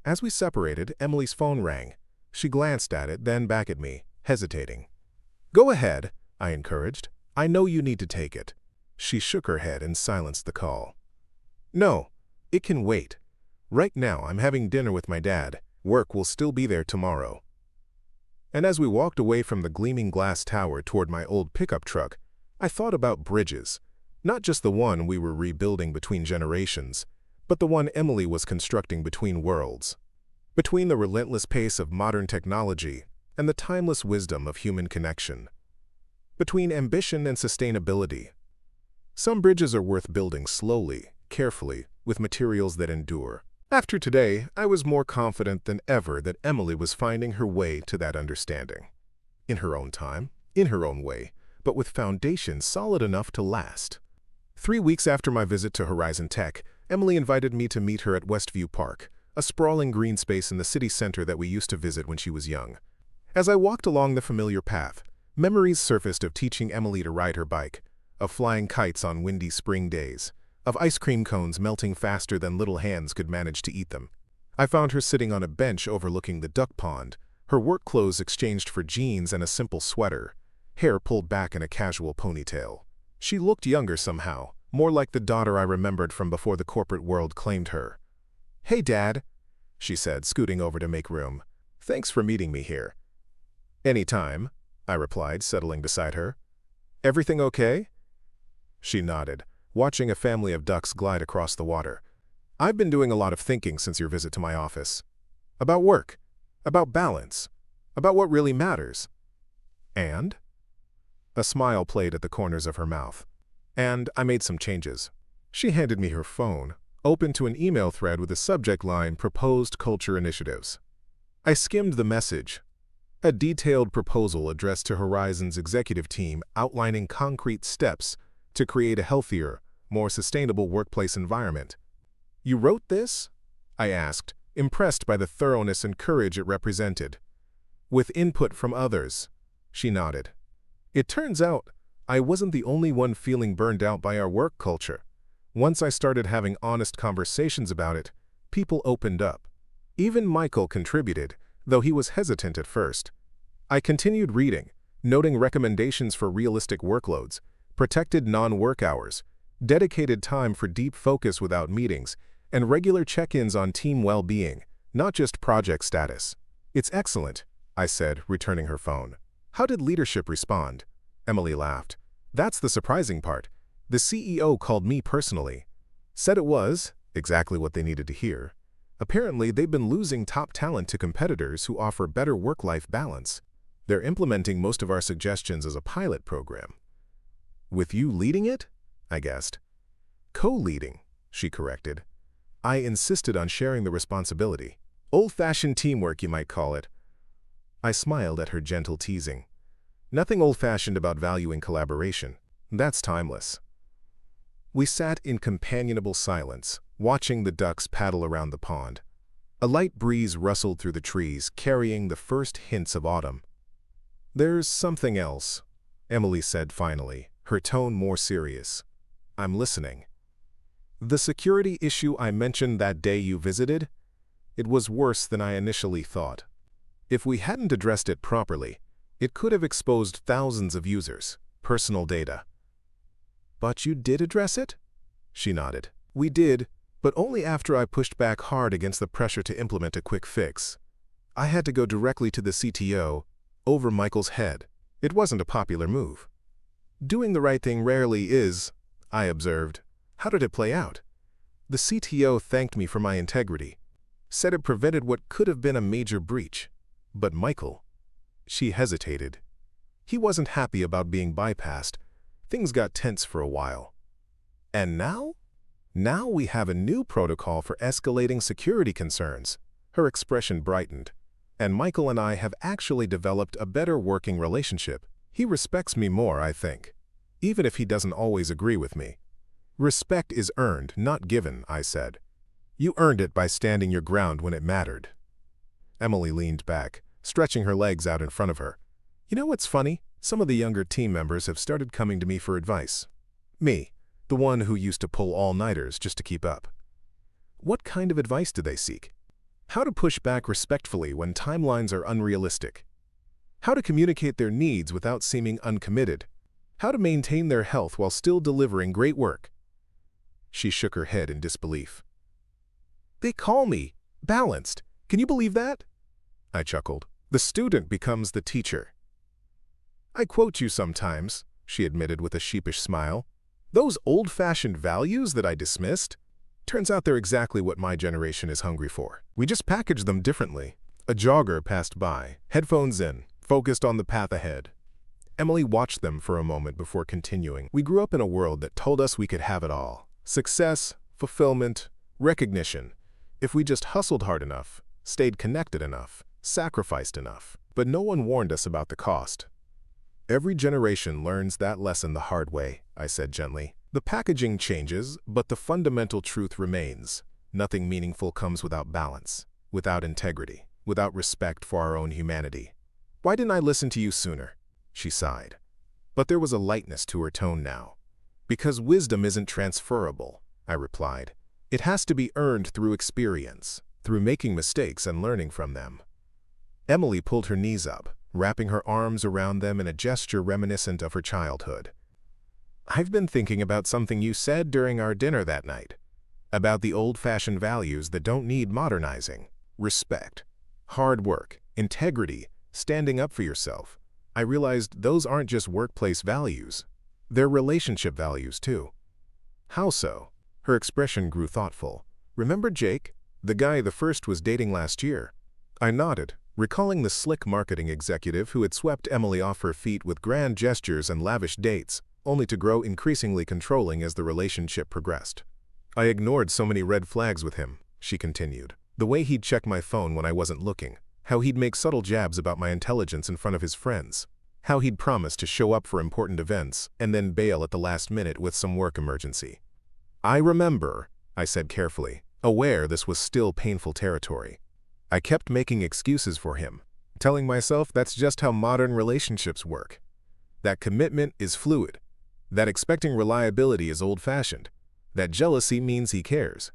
As we separated, Emily's phone rang. She glanced at it, then back at me, hesitating. "Go ahead," I encouraged. "I know you need to take it." She shook her head and silenced the call. "No, it can wait. Right now I'm having dinner with my dad. Work will still be there tomorrow." And as we walked away from the gleaming glass tower toward my old pickup truck, I thought about bridges. Not just the one we were rebuilding between generations, but the one Emily was constructing between worlds. Between the relentless pace of modern technology and the timeless wisdom of human connection. Between ambition and sustainability. Some bridges are worth building slowly, carefully, with materials that endure. After today, I was more confident than ever that Emily was finding her way to that understanding. In her own time, in her own way, but with foundations solid enough to last. 3 weeks after my visit to Horizon Tech, Emily invited me to meet her at Westview Park, a sprawling green space in the city center that we used to visit when she was young. As I walked along the familiar path, memories surfaced of teaching Emily to ride her bike, of flying kites on windy spring days, of ice cream cones melting faster than little hands could manage to eat them. I found her sitting on a bench overlooking the duck pond, her work clothes exchanged for jeans and a simple sweater, hair pulled back in a casual ponytail. She looked younger somehow, more like the daughter I remembered from before the corporate world claimed her. "Hey, Dad," she said, scooting over to make room. "Thanks for meeting me here." "Anytime," I replied, settling beside her. "Everything okay?" She nodded, watching a family of ducks glide across the water. "I've been doing a lot of thinking since your visit to my office. About work, about balance, about what really matters." "And?" A smile played at the corners of her mouth. "And I made some changes." She handed me her phone, open to an email thread with the subject line Proposed Culture Initiatives. I skimmed the message. A detailed proposal addressed to Horizon's executive team outlining concrete steps to create a healthier, more sustainable workplace environment. "You wrote this?" I asked, impressed by the thoroughness and courage it represented. "With input from others," she nodded. It turns out, I wasn't the only one feeling burned out by our work culture. Once I started having honest conversations about it, people opened up. Even Michael contributed, though he was hesitant at first. I continued reading, noting recommendations for realistic workloads, protected non-work hours, dedicated time for deep focus without meetings, and regular check-ins on team well-being, not just project status. "It's excellent," I said, returning her phone. "How did leadership respond?" Emily laughed. "That's the surprising part. The CEO called me personally. Said it was exactly what they needed to hear. Apparently, they've been losing top talent to competitors who offer better work-life balance. They're implementing most of our suggestions as a pilot program." "With you leading it?" I guessed. "Co-leading," she corrected. I insisted on sharing the responsibility. "Old-fashioned teamwork, you might call it." I smiled at her gentle teasing. Nothing old-fashioned about valuing collaboration. That's timeless. We sat in companionable silence, watching the ducks paddle around the pond. A light breeze rustled through the trees, carrying the first hints of autumn. "There's something else," Emily said finally, her tone more serious. "I'm listening. The security issue I mentioned that day you visited? It was worse than I initially thought. If we hadn't addressed it properly, it could have exposed thousands of users' personal data." "But you did address it?" She nodded. "We did, but only after I pushed back hard against the pressure to implement a quick fix. I had to go directly to the CTO, over Michael's head. It wasn't a popular move. Doing the right thing rarely is," I observed. "How did it play out?" "The CTO thanked me for my integrity, said it prevented what could have been a major breach. But Michael," she hesitated, "he wasn't happy about being bypassed. Things got tense for a while." "And now?" "Now we have a new protocol for escalating security concerns." Her expression brightened. "And Michael and I have actually developed a better working relationship. He respects me more, I think, even if he doesn't always agree with me." "Respect is earned, not given," I said. "You earned it by standing your ground when it mattered." Emily leaned back, stretching her legs out in front of her. "You know what's funny? Some of the younger team members have started coming to me for advice. Me, the one who used to pull all-nighters just to keep up." "What kind of advice do they seek?" "How to push back respectfully when timelines are unrealistic. How to communicate their needs without seeming uncommitted. How to maintain their health while still delivering great work." She shook her head in disbelief. "They call me balanced. Can you believe that?" I chuckled. "The student becomes the teacher." "I quote you sometimes," she admitted with a sheepish smile. "Those old-fashioned values that I dismissed? Turns out they're exactly what my generation is hungry for. We just package them differently." A jogger passed by, headphones in, focused on the path ahead. Emily watched them for a moment before continuing. "We grew up in a world that told us we could have it all. Success, fulfillment, recognition. If we just hustled hard enough, stayed connected enough, sacrificed enough. But no one warned us about the cost." "Every generation learns that lesson the hard way," I said gently. The packaging changes, but the fundamental truth remains. Nothing meaningful comes without balance, without integrity, without respect for our own humanity. Why didn't I listen to you sooner? She sighed. But there was a lightness to her tone now. Because wisdom isn't transferable, I replied. It has to be earned through experience, through making mistakes and learning from them. Emily pulled her knees up, wrapping her arms around them in a gesture reminiscent of her childhood. I've been thinking about something you said during our dinner that night, about the old-fashioned values that don't need modernizing. Respect, hard work, integrity, standing up for yourself. I realized those aren't just workplace values. They're relationship values, too. How so? Her expression grew thoughtful. Remember Jake, the guy the first was dating last year? I nodded, recalling the slick marketing executive who had swept Emily off her feet with grand gestures and lavish dates, only to grow increasingly controlling as the relationship progressed. I ignored so many red flags with him, she continued. The way he'd check my phone when I wasn't looking, how he'd make subtle jabs about my intelligence in front of his friends, how he'd promise to show up for important events and then bail at the last minute with some work emergency. I remember, I said carefully, aware this was still painful territory. I kept making excuses for him, telling myself that's just how modern relationships work. That commitment is fluid. That expecting reliability is old-fashioned. That jealousy means he cares.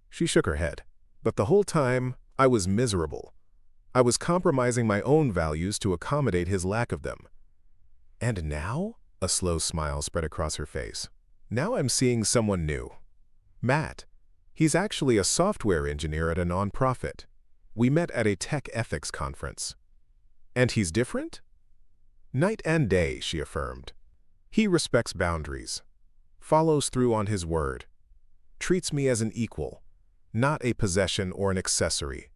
She shook her head. But the whole time, I was miserable. I was compromising my own values to accommodate his lack of them. And now? A slow smile spread across her face. Now I'm seeing someone new. Matt. He's actually a software engineer at a nonprofit. We met at a tech ethics conference. And he's different? Night and day, she affirmed. He respects boundaries, follows through on his word, treats me as an equal, not a possession or an accessory.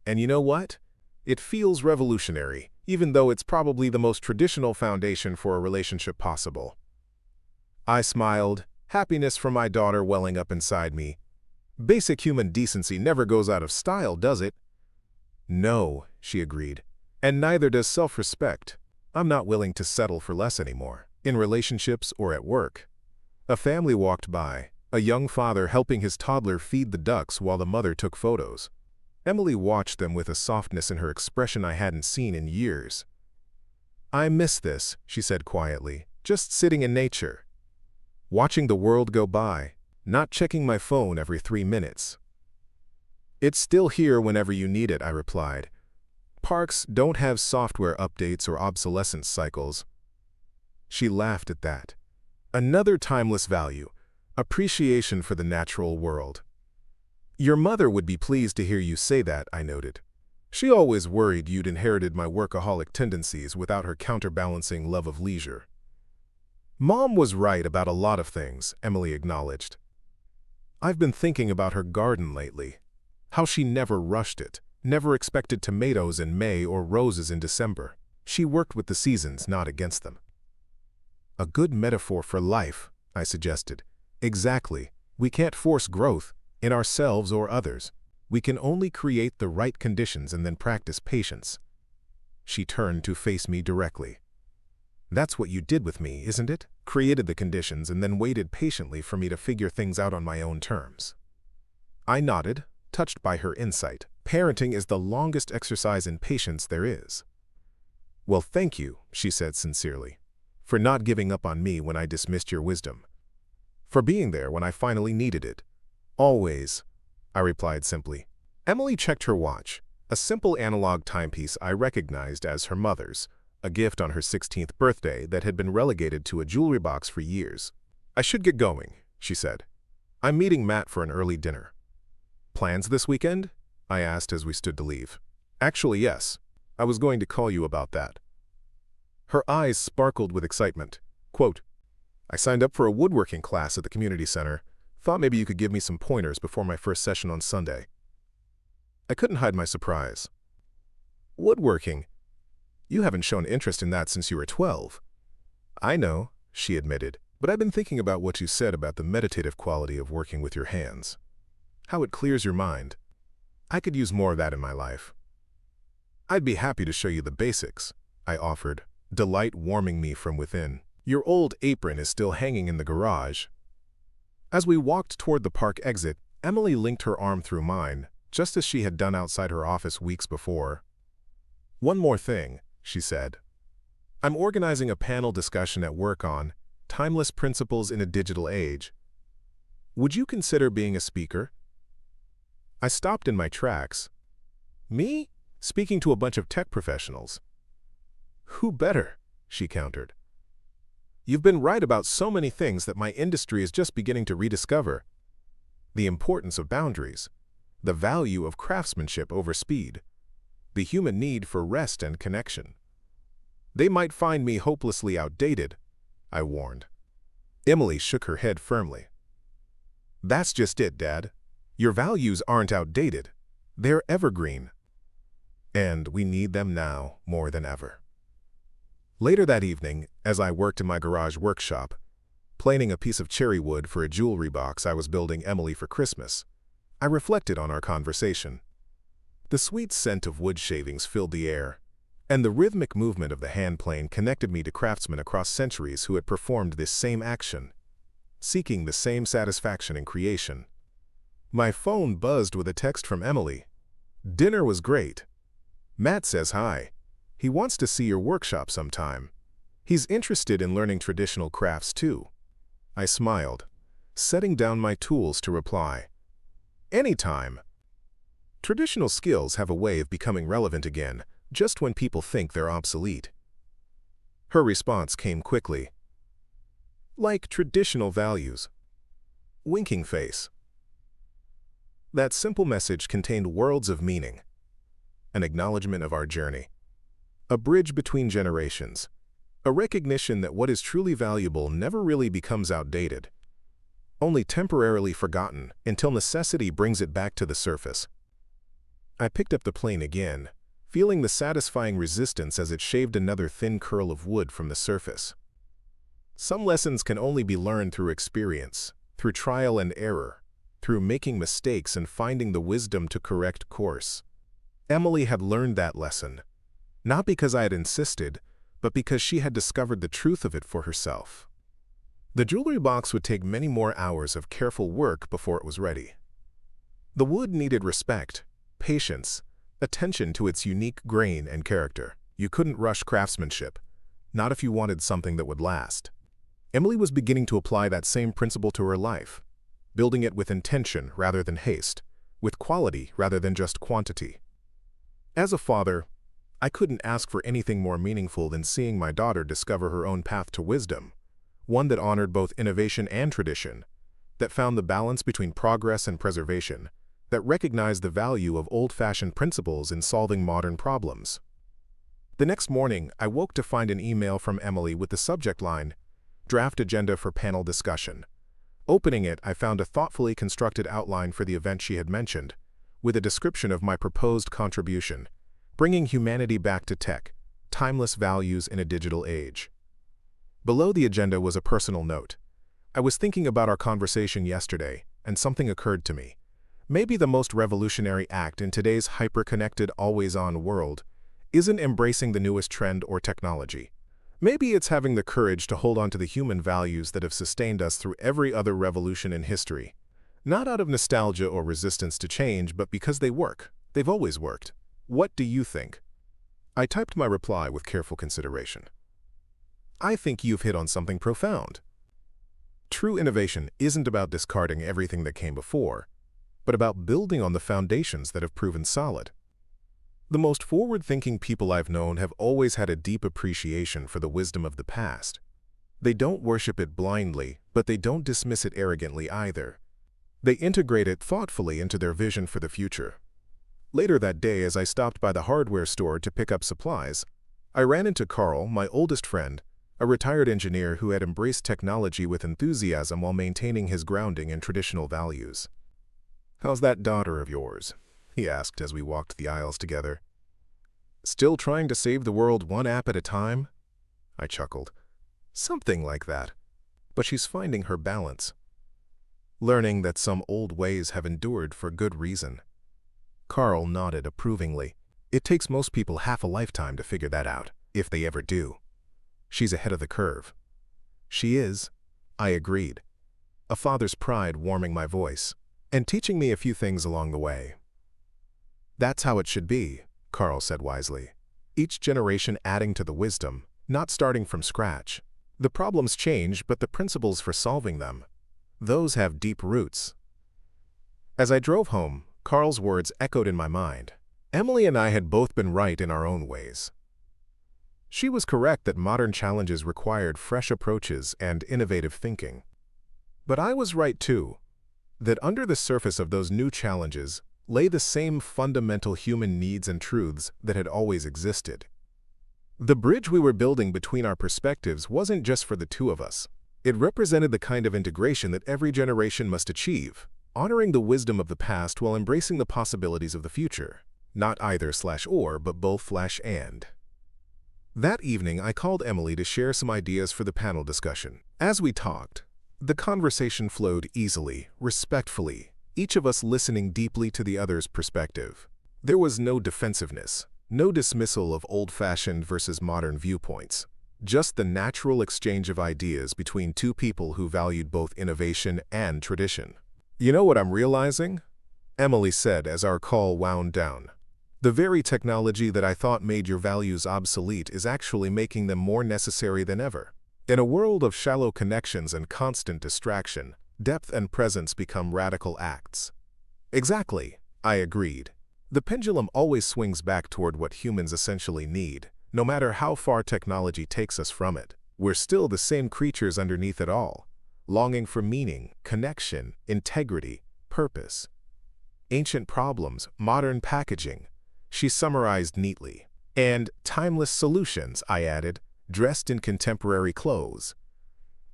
And you know what? It feels revolutionary, even though it's probably the most traditional foundation for a relationship possible. I smiled, happiness for my daughter welling up inside me. Basic human decency never goes out of style, does it? No, she agreed, and neither does self-respect. I'm not willing to settle for less anymore, in relationships or at work. A family walked by, a young father helping his toddler feed the ducks while the mother took photos. Emily watched them with a softness in her expression I hadn't seen in years. I miss this, she said quietly, just sitting in nature. Watching the world go by, not checking my phone every 3 minutes. It's still here whenever you need it, I replied. Parks don't have software updates or obsolescence cycles. She laughed at that. Another timeless value, appreciation for the natural world. Your mother would be pleased to hear you say that, I noted. She always worried you'd inherited my workaholic tendencies without her counterbalancing love of leisure. Mom was right about a lot of things, Emily acknowledged. I've been thinking about her garden lately. How she never rushed it, never expected tomatoes in May or roses in December. She worked with the seasons, not against them. A good metaphor for life, I suggested. Exactly. We can't force growth, in ourselves or others. We can only create the right conditions and then practice patience. She turned to face me directly. That's what you did with me, isn't it? Created the conditions and then waited patiently for me to figure things out on my own terms. I nodded, touched by her insight. Parenting is the longest exercise in patience there is. Well, thank you, she said sincerely, for not giving up on me when I dismissed your wisdom. For being there when I finally needed it. Always, I replied simply. Emily checked her watch, a simple analog timepiece I recognized as her mother's, a gift on her 16th birthday that had been relegated to a jewelry box for years. I should get going, she said. I'm meeting Matt for an early dinner. Plans this weekend? I asked as we stood to leave. Actually, yes. I was going to call you about that. Her eyes sparkled with excitement. Quote, I signed up for a woodworking class at the community center. Thought maybe you could give me some pointers before my first session on Sunday. I couldn't hide my surprise. Woodworking? You haven't shown interest in that since you were 12. I know, she admitted, but I've been thinking about what you said about the meditative quality of working with your hands. How it clears your mind. I could use more of that in my life. I'd be happy to show you the basics, I offered, delight warming me from within. Your old apron is still hanging in the garage. As we walked toward the park exit, Emily linked her arm through mine, just as she had done outside her office weeks before. "One more thing," she said. "I'm organizing a panel discussion at work on timeless principles in a digital age. Would you consider being a speaker?" I stopped in my tracks. "Me? Speaking to a bunch of tech professionals?" "Who better?" she countered. "You've been right about so many things that my industry is just beginning to rediscover. The importance of boundaries, the value of craftsmanship over speed, the human need for rest and connection. They might find me hopelessly outdated," I warned. Emily shook her head firmly. "That's just it, Dad. Your values aren't outdated. They're evergreen. And we need them now more than ever." Later that evening, as I worked in my garage workshop, planing a piece of cherry wood for a jewelry box I was building Emily for Christmas, I reflected on our conversation. The sweet scent of wood shavings filled the air, and the rhythmic movement of the hand plane connected me to craftsmen across centuries who had performed this same action, seeking the same satisfaction in creation. My phone buzzed with a text from Emily. "Dinner was great. Matt says hi. He wants to see your workshop sometime. He's interested in learning traditional crafts too." I smiled, setting down my tools to reply. "Anytime." Traditional skills have a way of becoming relevant again, just when people think they're obsolete. Her response came quickly. "Like traditional values." Winking face. That simple message contained worlds of meaning. An acknowledgement of our journey. A bridge between generations. A recognition that what is truly valuable never really becomes outdated. Only temporarily forgotten until necessity brings it back to the surface. I picked up the plane again, feeling the satisfying resistance as it shaved another thin curl of wood from the surface. Some lessons can only be learned through experience, through trial and error, through making mistakes and finding the wisdom to correct course. Emily had learned that lesson, not because I had insisted, but because she had discovered the truth of it for herself. The jewelry box would take many more hours of careful work before it was ready. The wood needed respect, patience, attention to its unique grain and character. You couldn't rush craftsmanship, not if you wanted something that would last. Emily was beginning to apply that same principle to her life, building it with intention rather than haste, with quality rather than just quantity. As a father, I couldn't ask for anything more meaningful than seeing my daughter discover her own path to wisdom, one that honored both innovation and tradition, that found the balance between progress and preservation, that recognized the value of old-fashioned principles in solving modern problems. The next morning, I woke to find an email from Emily with the subject line, "Draft Agenda for Panel Discussion." Opening it, I found a thoughtfully constructed outline for the event she had mentioned, with a description of my proposed contribution, bringing humanity back to tech, timeless values in a digital age. Below the agenda was a personal note. I was thinking about our conversation yesterday, and something occurred to me. Maybe the most revolutionary act in today's hyper-connected, always-on world isn't embracing the newest trend or technology. Maybe it's having the courage to hold on to the human values that have sustained us through every other revolution in history. Not out of nostalgia or resistance to change, but because they work. They've always worked. What do you think? I typed my reply with careful consideration. I think you've hit on something profound. True innovation isn't about discarding everything that came before, but about building on the foundations that have proven solid. The most forward-thinking people I've known have always had a deep appreciation for the wisdom of the past. They don't worship it blindly, but they don't dismiss it arrogantly either. They integrate it thoughtfully into their vision for the future. Later that day, as I stopped by the hardware store to pick up supplies, I ran into Carl, my oldest friend, a retired engineer who had embraced technology with enthusiasm while maintaining his grounding in traditional values. "How's that daughter of yours?" he asked as we walked the aisles together. "Still trying to save the world one app at a time?" I chuckled. "Something like that. But she's finding her balance. Learning that some old ways have endured for good reason." Carl nodded approvingly. "It takes most people half a lifetime to figure that out, if they ever do. She's ahead of the curve." "She is," I agreed. a father's pride warming my voice, and teaching me a few things along the way. That's how it should be, Carl said wisely. Each generation adding to the wisdom, not starting from scratch. The problems change, but the principles for solving them, those have deep roots. As I drove home, Carl's words echoed in my mind. Emily and I had both been right in our own ways. She was correct that modern challenges required fresh approaches and innovative thinking. But I was right too, that under the surface of those new challenges lay the same fundamental human needs and truths that had always existed. The bridge we were building between our perspectives wasn't just for the two of us. It represented the kind of integration that every generation must achieve, honoring the wisdom of the past while embracing the possibilities of the future. Not either/or, but both/and. That evening, I called Emily to share some ideas for the panel discussion. As we talked, the conversation flowed easily, respectfully, each of us listening deeply to the other's perspective. There was no defensiveness, no dismissal of old-fashioned versus modern viewpoints, just the natural exchange of ideas between two people who valued both innovation and tradition. "You know what I'm realizing?" Emily said as our call wound down. "The very technology that I thought made your values obsolete is actually making them more necessary than ever. In a world of shallow connections and constant distraction, depth and presence become radical acts." "Exactly," I agreed. "The pendulum always swings back toward what humans essentially need, no matter how far technology takes us from it. We're still the same creatures underneath it all, longing for meaning, connection, integrity, purpose. Ancient problems, modern packaging," she summarized neatly. "And timeless solutions," I added, "dressed in contemporary clothes."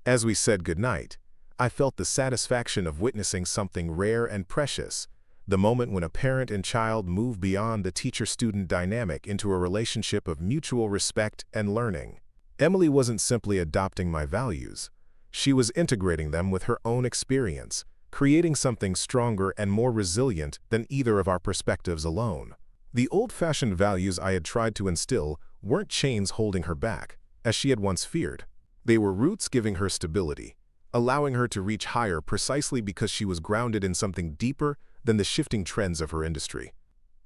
As we said goodnight, I felt the satisfaction of witnessing something rare and precious, the moment when a parent and child move beyond the teacher-student dynamic into a relationship of mutual respect and learning. Emily wasn't simply adopting my values. She was integrating them with her own experience, creating something stronger and more resilient than either of our perspectives alone. The old-fashioned values I had tried to instill weren't chains holding her back, as she had once feared. They were roots giving her stability, allowing her to reach higher precisely because she was grounded in something deeper than the shifting trends of her industry.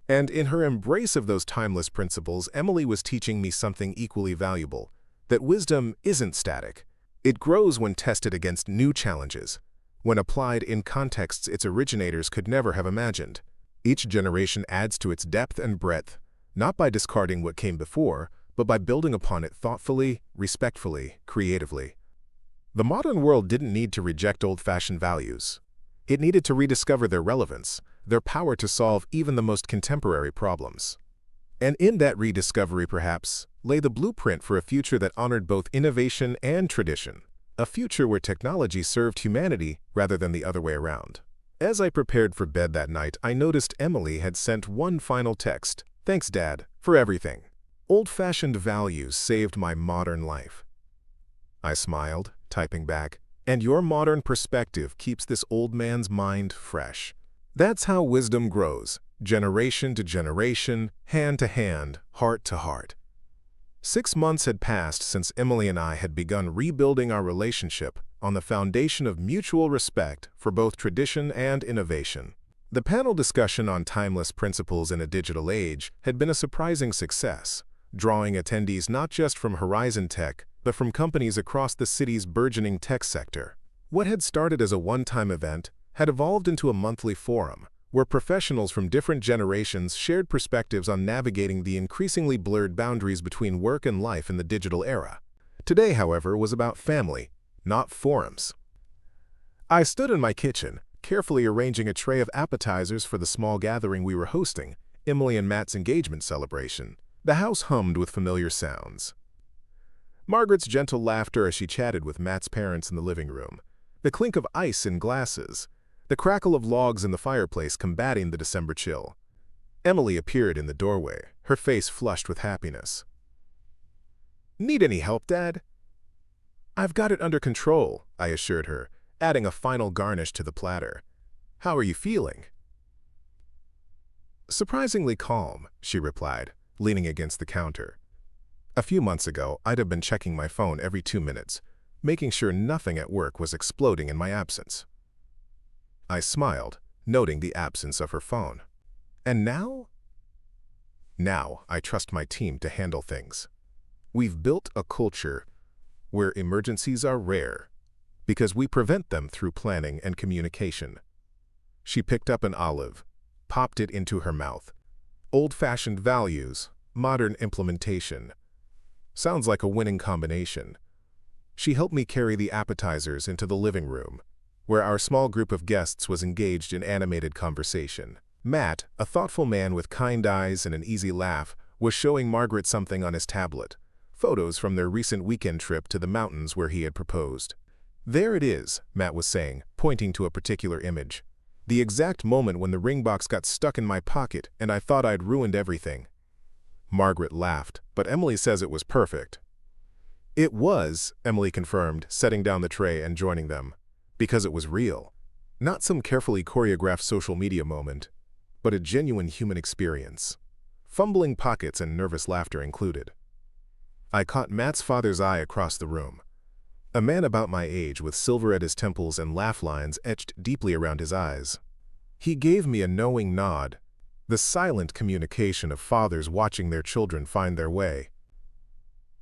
And in her embrace of those timeless principles, Emily was teaching me something equally valuable, that wisdom isn't static. It grows when tested against new challenges, when applied in contexts its originators could never have imagined. Each generation adds to its depth and breadth, not by discarding what came before, but by building upon it thoughtfully, respectfully, creatively. The modern world didn't need to reject old-fashioned values. It needed to rediscover their relevance, their power to solve even the most contemporary problems. And in that rediscovery, perhaps, lay the blueprint for a future that honored both innovation and tradition, a future where technology served humanity rather than the other way around. As I prepared for bed that night, I noticed Emily had sent one final text. "Thanks, Dad, for everything. Old-fashioned values saved my modern life." I smiled, typing back, "And your modern perspective keeps this old man's mind fresh." That's how wisdom grows, generation to generation, hand to hand, heart to heart. 6 months had passed since Emily and I had begun rebuilding our relationship on the foundation of mutual respect for both tradition and innovation. The panel discussion on timeless principles in a digital age had been a surprising success, drawing attendees not just from Horizon Tech, but from companies across the city's burgeoning tech sector. What had started as a one-time event had evolved into a monthly forum, where professionals from different generations shared perspectives on navigating the increasingly blurred boundaries between work and life in the digital era. Today, however, was about family, not forums. I stood in my kitchen, carefully arranging a tray of appetizers for the small gathering we were hosting, Emily and Matt's engagement celebration. The house hummed with familiar sounds. Margaret's gentle laughter as she chatted with Matt's parents in the living room, the clink of ice in glasses, the crackle of logs in the fireplace combating the December chill. Emily appeared in the doorway, her face flushed with happiness. "Need any help, Dad?" "I've got it under control," I assured her, adding a final garnish to the platter. "How are you feeling?" "Surprisingly calm," she replied, leaning against the counter. A few months ago, I'd have been checking my phone every 2 minutes, making sure nothing at work was exploding in my absence. I smiled, noting the absence of her phone. And now? Now I trust my team to handle things. We've built a culture where emergencies are rare because we prevent them through planning and communication. She picked up an olive, popped it into her mouth. Old-fashioned values, modern implementation. Sounds like a winning combination. She helped me carry the appetizers into the living room, where our small group of guests was engaged in animated conversation. Matt, a thoughtful man with kind eyes and an easy laugh, was showing Margaret something on his tablet, photos from their recent weekend trip to the mountains where he had proposed. "There it is," Matt was saying, pointing to a particular image. "The exact moment when the ring box got stuck in my pocket and I thought I'd ruined everything." Margaret laughed, but Emily says it was perfect. "It was," Emily confirmed, setting down the tray and joining them, "because it was real. Not some carefully choreographed social media moment, but a genuine human experience. Fumbling pockets and nervous laughter included." I caught Matt's father's eye across the room. A man about my age with silver at his temples and laugh lines etched deeply around his eyes. He gave me a knowing nod, the silent communication of fathers watching their children find their way.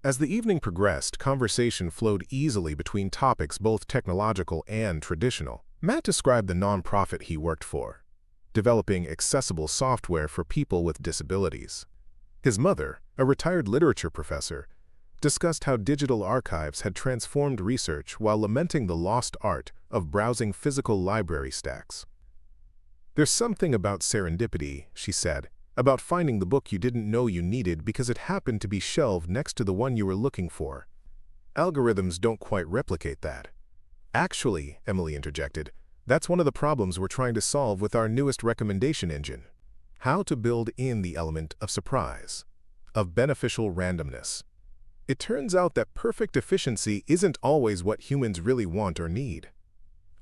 As the evening progressed, conversation flowed easily between topics both technological and traditional. Matt described the nonprofit he worked for, developing accessible software for people with disabilities. His mother, a retired literature professor, discussed how digital archives had transformed research while lamenting the lost art of browsing physical library stacks. "There's something about serendipity," she said, "about finding the book you didn't know you needed because it happened to be shelved next to the one you were looking for. Algorithms don't quite replicate that." "Actually," Emily interjected, "that's one of the problems we're trying to solve with our newest recommendation engine. How to build in the element of surprise, of beneficial randomness. It turns out that perfect efficiency isn't always what humans really want or need."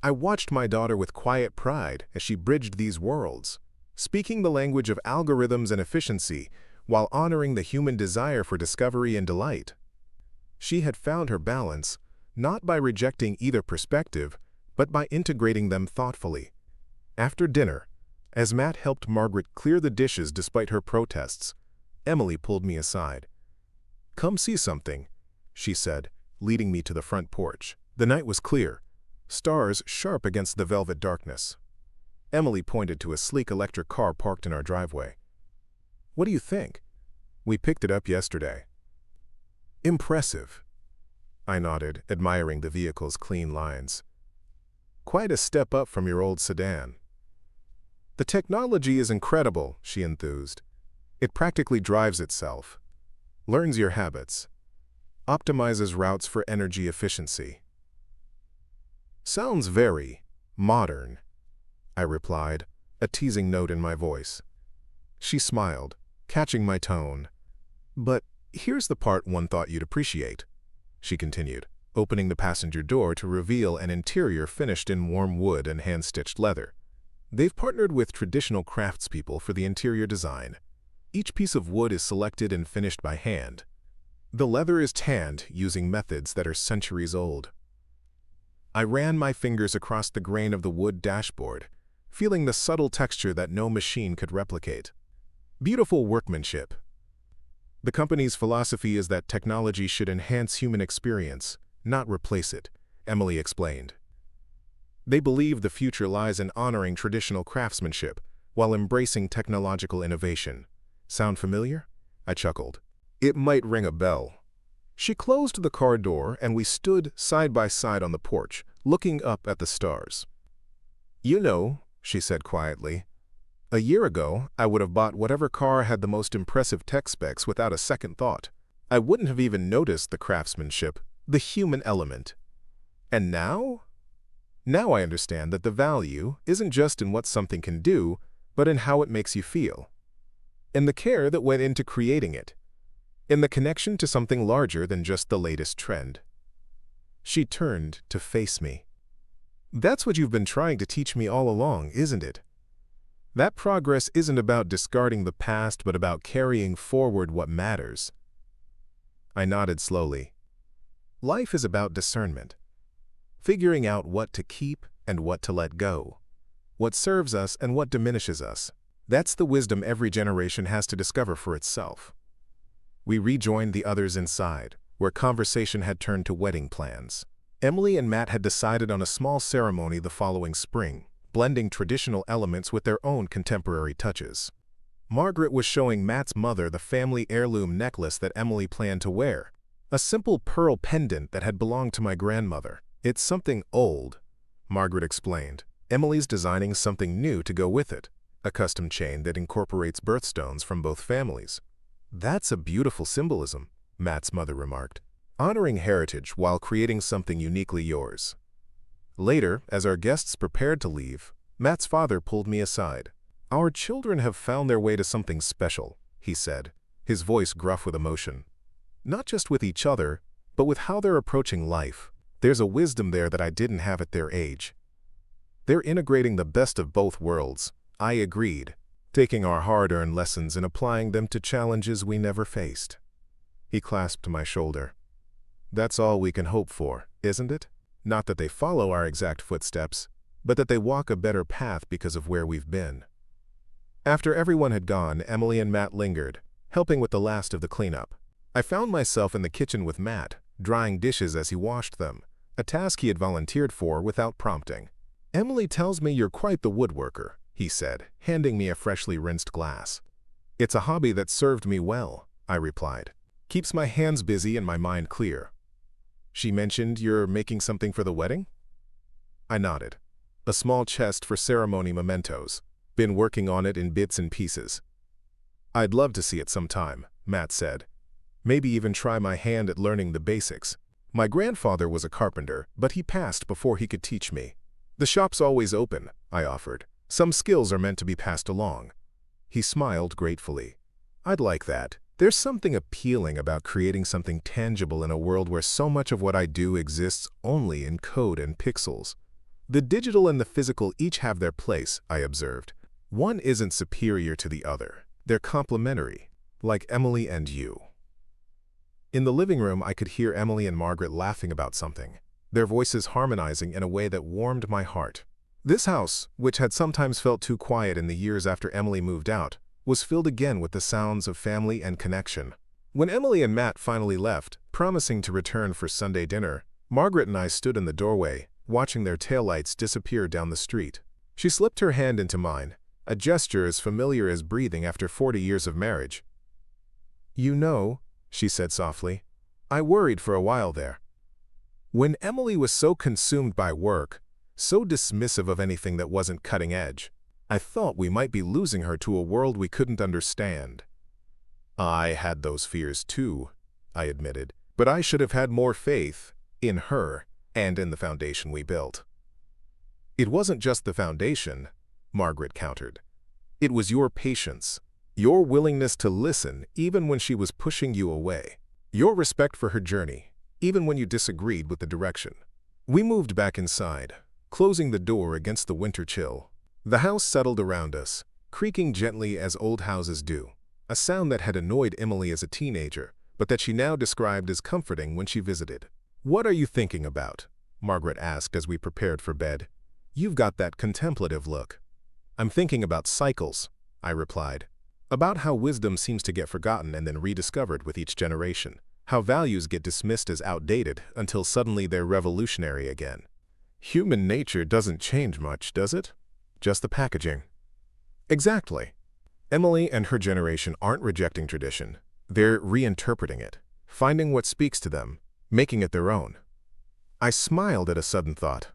I watched my daughter with quiet pride as she bridged these worlds, speaking the language of algorithms and efficiency while honoring the human desire for discovery and delight. She had found her balance, not by rejecting either perspective, but by integrating them thoughtfully. After dinner, as Matt helped Margaret clear the dishes despite her protests, Emily pulled me aside. "Come see something," she said, leading me to the front porch. The night was clear, stars sharp against the velvet darkness. Emily pointed to a sleek electric car parked in our driveway. "What do you think?" "We picked it up yesterday." "Impressive." I nodded, admiring the vehicle's clean lines. "Quite a step up from your old sedan." "The technology is incredible," she enthused. "It practically drives itself, learns your habits, optimizes routes for energy efficiency." "Sounds very modern," I replied, a teasing note in my voice. She smiled, catching my tone. "But here's the part one thought you'd appreciate," she continued, opening the passenger door to reveal an interior finished in warm wood and hand-stitched leather. They've partnered with traditional craftspeople for the interior design. Each piece of wood is selected and finished by hand. The leather is tanned using methods that are centuries old. I ran my fingers across the grain of the wood dashboard, feeling the subtle texture that no machine could replicate. Beautiful workmanship. The company's philosophy is that technology should enhance human experience, not replace it, Emily explained. They believe the future lies in honoring traditional craftsmanship while embracing technological innovation. Sound familiar? I chuckled. It might ring a bell. She closed the car door and we stood side by side on the porch, looking up at the stars. "You know," she said quietly, "a year ago I would have bought whatever car had the most impressive tech specs without a second thought. I wouldn't have even noticed the craftsmanship, the human element. And now? Now I understand that the value isn't just in what something can do, but in how it makes you feel. In the care that went into creating it. In the connection to something larger than just the latest trend." She turned to face me. "That's what you've been trying to teach me all along, isn't it? That progress isn't about discarding the past, but about carrying forward what matters." I nodded slowly. Life is about discernment, figuring out what to keep and what to let go, what serves us and what diminishes us. That's the wisdom every generation has to discover for itself. We rejoined the others inside, where conversation had turned to wedding plans. Emily and Matt had decided on a small ceremony the following spring, blending traditional elements with their own contemporary touches. Margaret was showing Matt's mother the family heirloom necklace that Emily planned to wear, a simple pearl pendant that had belonged to my grandmother. "It's something old," Margaret explained. "Emily's designing something new to go with it, a custom chain that incorporates birthstones from both families." "That's a beautiful symbolism," Matt's mother remarked, "honoring heritage while creating something uniquely yours." Later, as our guests prepared to leave, Matt's father pulled me aside. "Our children have found their way to something special," he said, his voice gruff with emotion. "Not just with each other, but with how they're approaching life. There's a wisdom there that I didn't have at their age. They're integrating the best of both worlds," I agreed, taking our hard-earned lessons and applying them to challenges we never faced. He clasped my shoulder. "That's all we can hope for, isn't it? Not that they follow our exact footsteps, but that they walk a better path because of where we've been." After everyone had gone, Emily and Matt lingered, helping with the last of the cleanup. I found myself in the kitchen with Matt, drying dishes as he washed them, a task he had volunteered for without prompting. "Emily tells me you're quite the woodworker," he said, handing me a freshly rinsed glass. "It's a hobby that served me well," I replied. "Keeps my hands busy and my mind clear." "She mentioned you're making something for the wedding?" I nodded. "A small chest for ceremony mementos. Been working on it in bits and pieces." "I'd love to see it sometime," Matt said. "Maybe even try my hand at learning the basics. My grandfather was a carpenter, but he passed before he could teach me." "The shop's always open," I offered. "Some skills are meant to be passed along." He smiled gratefully. "I'd like that. There's something appealing about creating something tangible in a world where so much of what I do exists only in code and pixels." "The digital and the physical each have their place," I observed. "One isn't superior to the other. They're complementary, like Emily and you." In the living room, I could hear Emily and Margaret laughing about something, their voices harmonizing in a way that warmed my heart. This house, which had sometimes felt too quiet in the years after Emily moved out, was filled again with the sounds of family and connection. When Emily and Matt finally left, promising to return for Sunday dinner, Margaret and I stood in the doorway, watching their taillights disappear down the street. She slipped her hand into mine, a gesture as familiar as breathing after 40 years of marriage. "You know," she said softly, "I worried for a while there. When Emily was so consumed by work, so dismissive of anything that wasn't cutting edge, I thought we might be losing her to a world we couldn't understand." "I had those fears too," I admitted, "but I should have had more faith in her and in the foundation we built." "It wasn't just the foundation," Margaret countered. "It was your patience, your willingness to listen even when she was pushing you away, your respect for her journey, even when you disagreed with the direction." We moved back inside, closing the door against the winter chill. The house settled around us, creaking gently as old houses do, a sound that had annoyed Emily as a teenager, but that she now described as comforting when she visited. "What are you thinking about?" Margaret asked as we prepared for bed. "You've got that contemplative look." "I'm thinking about cycles," I replied. "About how wisdom seems to get forgotten and then rediscovered with each generation. How values get dismissed as outdated until suddenly they're revolutionary again. Human nature doesn't change much, does it? Just the packaging." "Exactly. Emily and her generation aren't rejecting tradition. They're reinterpreting it, finding what speaks to them, making it their own." I smiled at a sudden thought.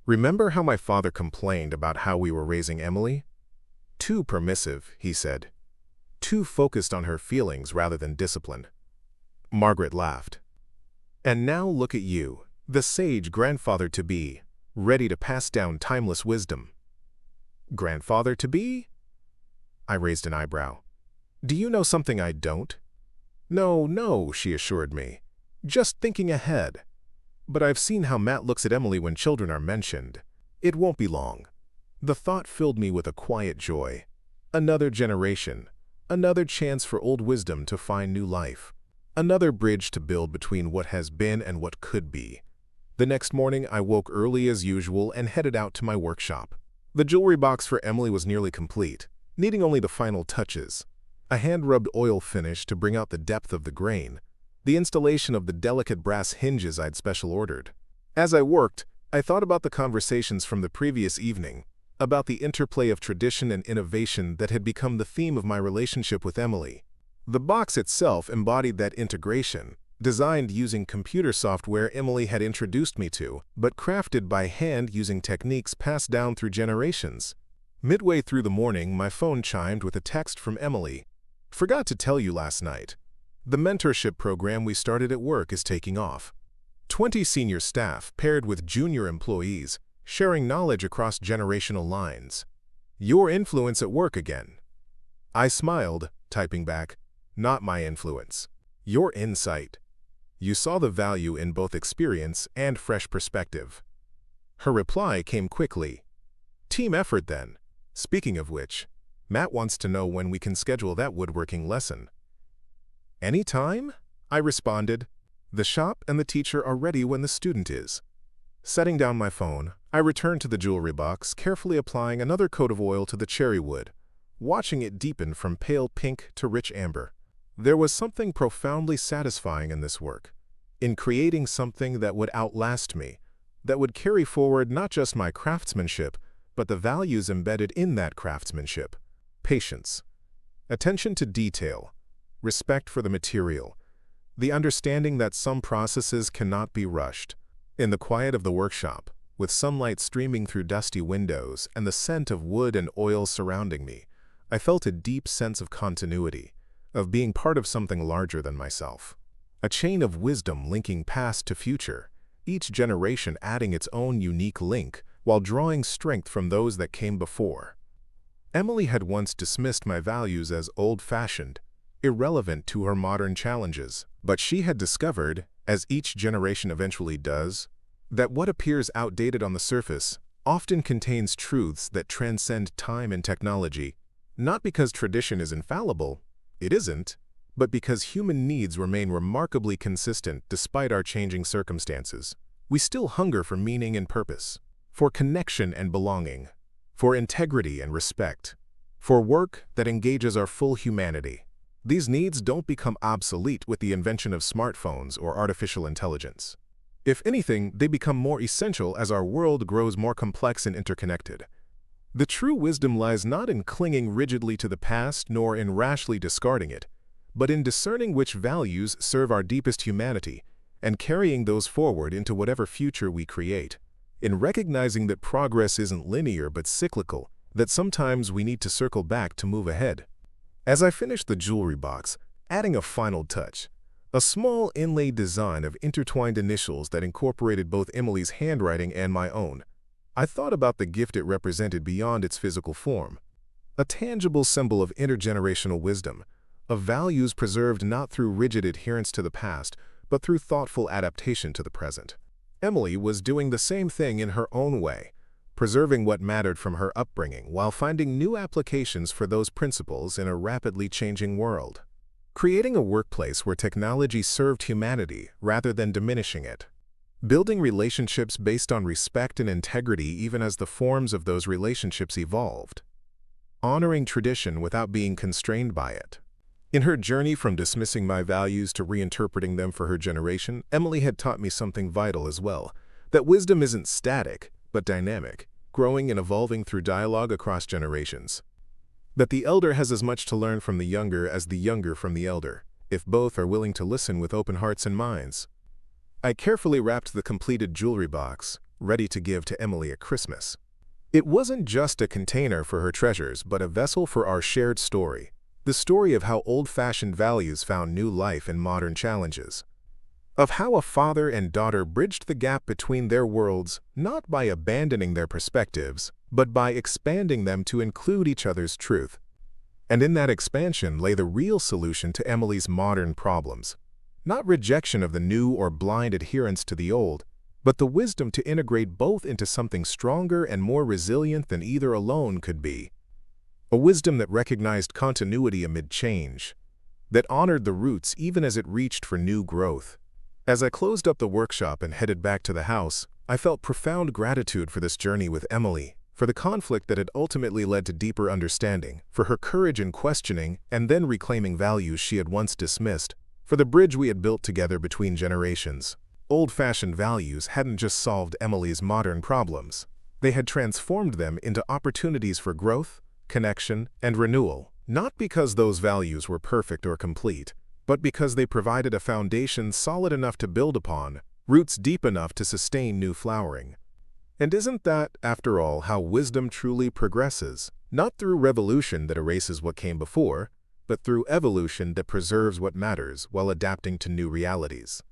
"Remember how my father complained about how we were raising Emily? Too permissive," he said. "Too focused on her feelings rather than discipline." Margaret laughed. "And now look at you, the sage grandfather-to-be, ready to pass down timeless wisdom." "Grandfather-to-be?" I raised an eyebrow. "Do you know something I don't?" "No, no," she assured me. "Just thinking ahead. But I've seen how Matt looks at Emily when children are mentioned. It won't be long." The thought filled me with a quiet joy. Another generation, another chance for old wisdom to find new life. Another bridge to build between what has been and what could be. The next morning, I woke early as usual and headed out to my workshop. The jewelry box for Emily was nearly complete, needing only the final touches. A hand-rubbed oil finish to bring out the depth of the grain, the installation of the delicate brass hinges I'd special ordered. As I worked, I thought about the conversations from the previous evening, about the interplay of tradition and innovation that had become the theme of my relationship with Emily. The box itself embodied that integration, designed using computer software Emily had introduced me to, but crafted by hand using techniques passed down through generations. Midway through the morning, my phone chimed with a text from Emily. "Forgot to tell you last night. The mentorship program we started at work is taking off. 20 senior staff paired with junior employees, sharing knowledge across generational lines. Your influence at work again." I smiled, typing back, "Not my influence. Your insight. You saw the value in both experience and fresh perspective." Her reply came quickly. "Team effort then. Speaking of which, Matt wants to know when we can schedule that woodworking lesson." "Anytime?" I responded. "The shop and the teacher are ready when the student is." Setting down my phone, I returned to the jewelry box, carefully applying another coat of oil to the cherry wood, watching it deepen from pale pink to rich amber. There was something profoundly satisfying in this work, in creating something that would outlast me, that would carry forward not just my craftsmanship, but the values embedded in that craftsmanship: patience, attention to detail, respect for the material, the understanding that some processes cannot be rushed. In the quiet of the workshop, with sunlight streaming through dusty windows and the scent of wood and oil surrounding me, I felt a deep sense of continuity, of being part of something larger than myself. A chain of wisdom linking past to future, each generation adding its own unique link while drawing strength from those that came before. Emily had once dismissed my values as old-fashioned, irrelevant to her modern challenges, but she had discovered, as each generation eventually does, that what appears outdated on the surface often contains truths that transcend time and technology, not because tradition is infallible, it isn't, but because human needs remain remarkably consistent despite our changing circumstances. We still hunger for meaning and purpose, for connection and belonging, for integrity and respect, for work that engages our full humanity. These needs don't become obsolete with the invention of smartphones or artificial intelligence. If anything, they become more essential as our world grows more complex and interconnected. The true wisdom lies not in clinging rigidly to the past nor in rashly discarding it, but in discerning which values serve our deepest humanity and carrying those forward into whatever future we create. In recognizing that progress isn't linear but cyclical, that sometimes we need to circle back to move ahead. As I finished the jewelry box, adding a final touch, a small inlaid design of intertwined initials that incorporated both Emily's handwriting and my own, I thought about the gift it represented beyond its physical form. A tangible symbol of intergenerational wisdom, of values preserved not through rigid adherence to the past, but through thoughtful adaptation to the present. Emily was doing the same thing in her own way, preserving what mattered from her upbringing while finding new applications for those principles in a rapidly changing world. Creating a workplace where technology served humanity rather than diminishing it. Building relationships based on respect and integrity even as the forms of those relationships evolved. Honoring tradition without being constrained by it. In her journey from dismissing my values to reinterpreting them for her generation, Emily had taught me something vital as well, that wisdom isn't static, but dynamic, growing and evolving through dialogue across generations. That the elder has as much to learn from the younger as the younger from the elder, if both are willing to listen with open hearts and minds. I carefully wrapped the completed jewelry box, ready to give to Emily at Christmas. It wasn't just a container for her treasures, but a vessel for our shared story. The story of how old-fashioned values found new life in modern challenges. Of how a father and daughter bridged the gap between their worlds, not by abandoning their perspectives, but by expanding them to include each other's truth. And in that expansion lay the real solution to Emily's modern problems. Not rejection of the new or blind adherence to the old, but the wisdom to integrate both into something stronger and more resilient than either alone could be. A wisdom that recognized continuity amid change, that honored the roots even as it reached for new growth. As I closed up the workshop and headed back to the house, I felt profound gratitude for this journey with Emily, for the conflict that had ultimately led to deeper understanding, for her courage in questioning and then reclaiming values she had once dismissed, for the bridge we had built together between generations. Old-fashioned values hadn't just solved Emily's modern problems. They had transformed them into opportunities for growth, connection, and renewal, not because those values were perfect or complete, but because they provided a foundation solid enough to build upon, roots deep enough to sustain new flowering. And isn't that, after all, how wisdom truly progresses? Not through revolution that erases what came before, but through evolution that preserves what matters while adapting to new realities.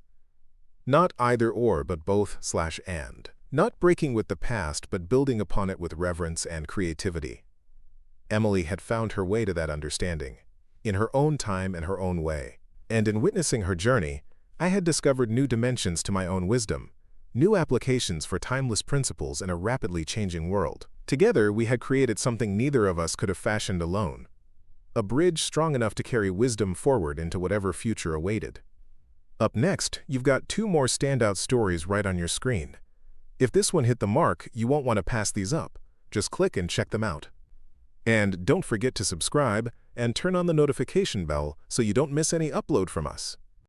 Not either or, but both/and. Not breaking with the past, but building upon it with reverence and creativity. Emily had found her way to that understanding, in her own time and her own way. And in witnessing her journey, I had discovered new dimensions to my own wisdom, new applications for timeless principles in a rapidly changing world. Together, we had created something neither of us could have fashioned alone. A bridge strong enough to carry wisdom forward into whatever future awaited. Up next, you've got 2 more standout stories right on your screen. If this one hit the mark, you won't want to pass these up. Just click and check them out. And don't forget to subscribe and turn on the notification bell so you don't miss any upload from us.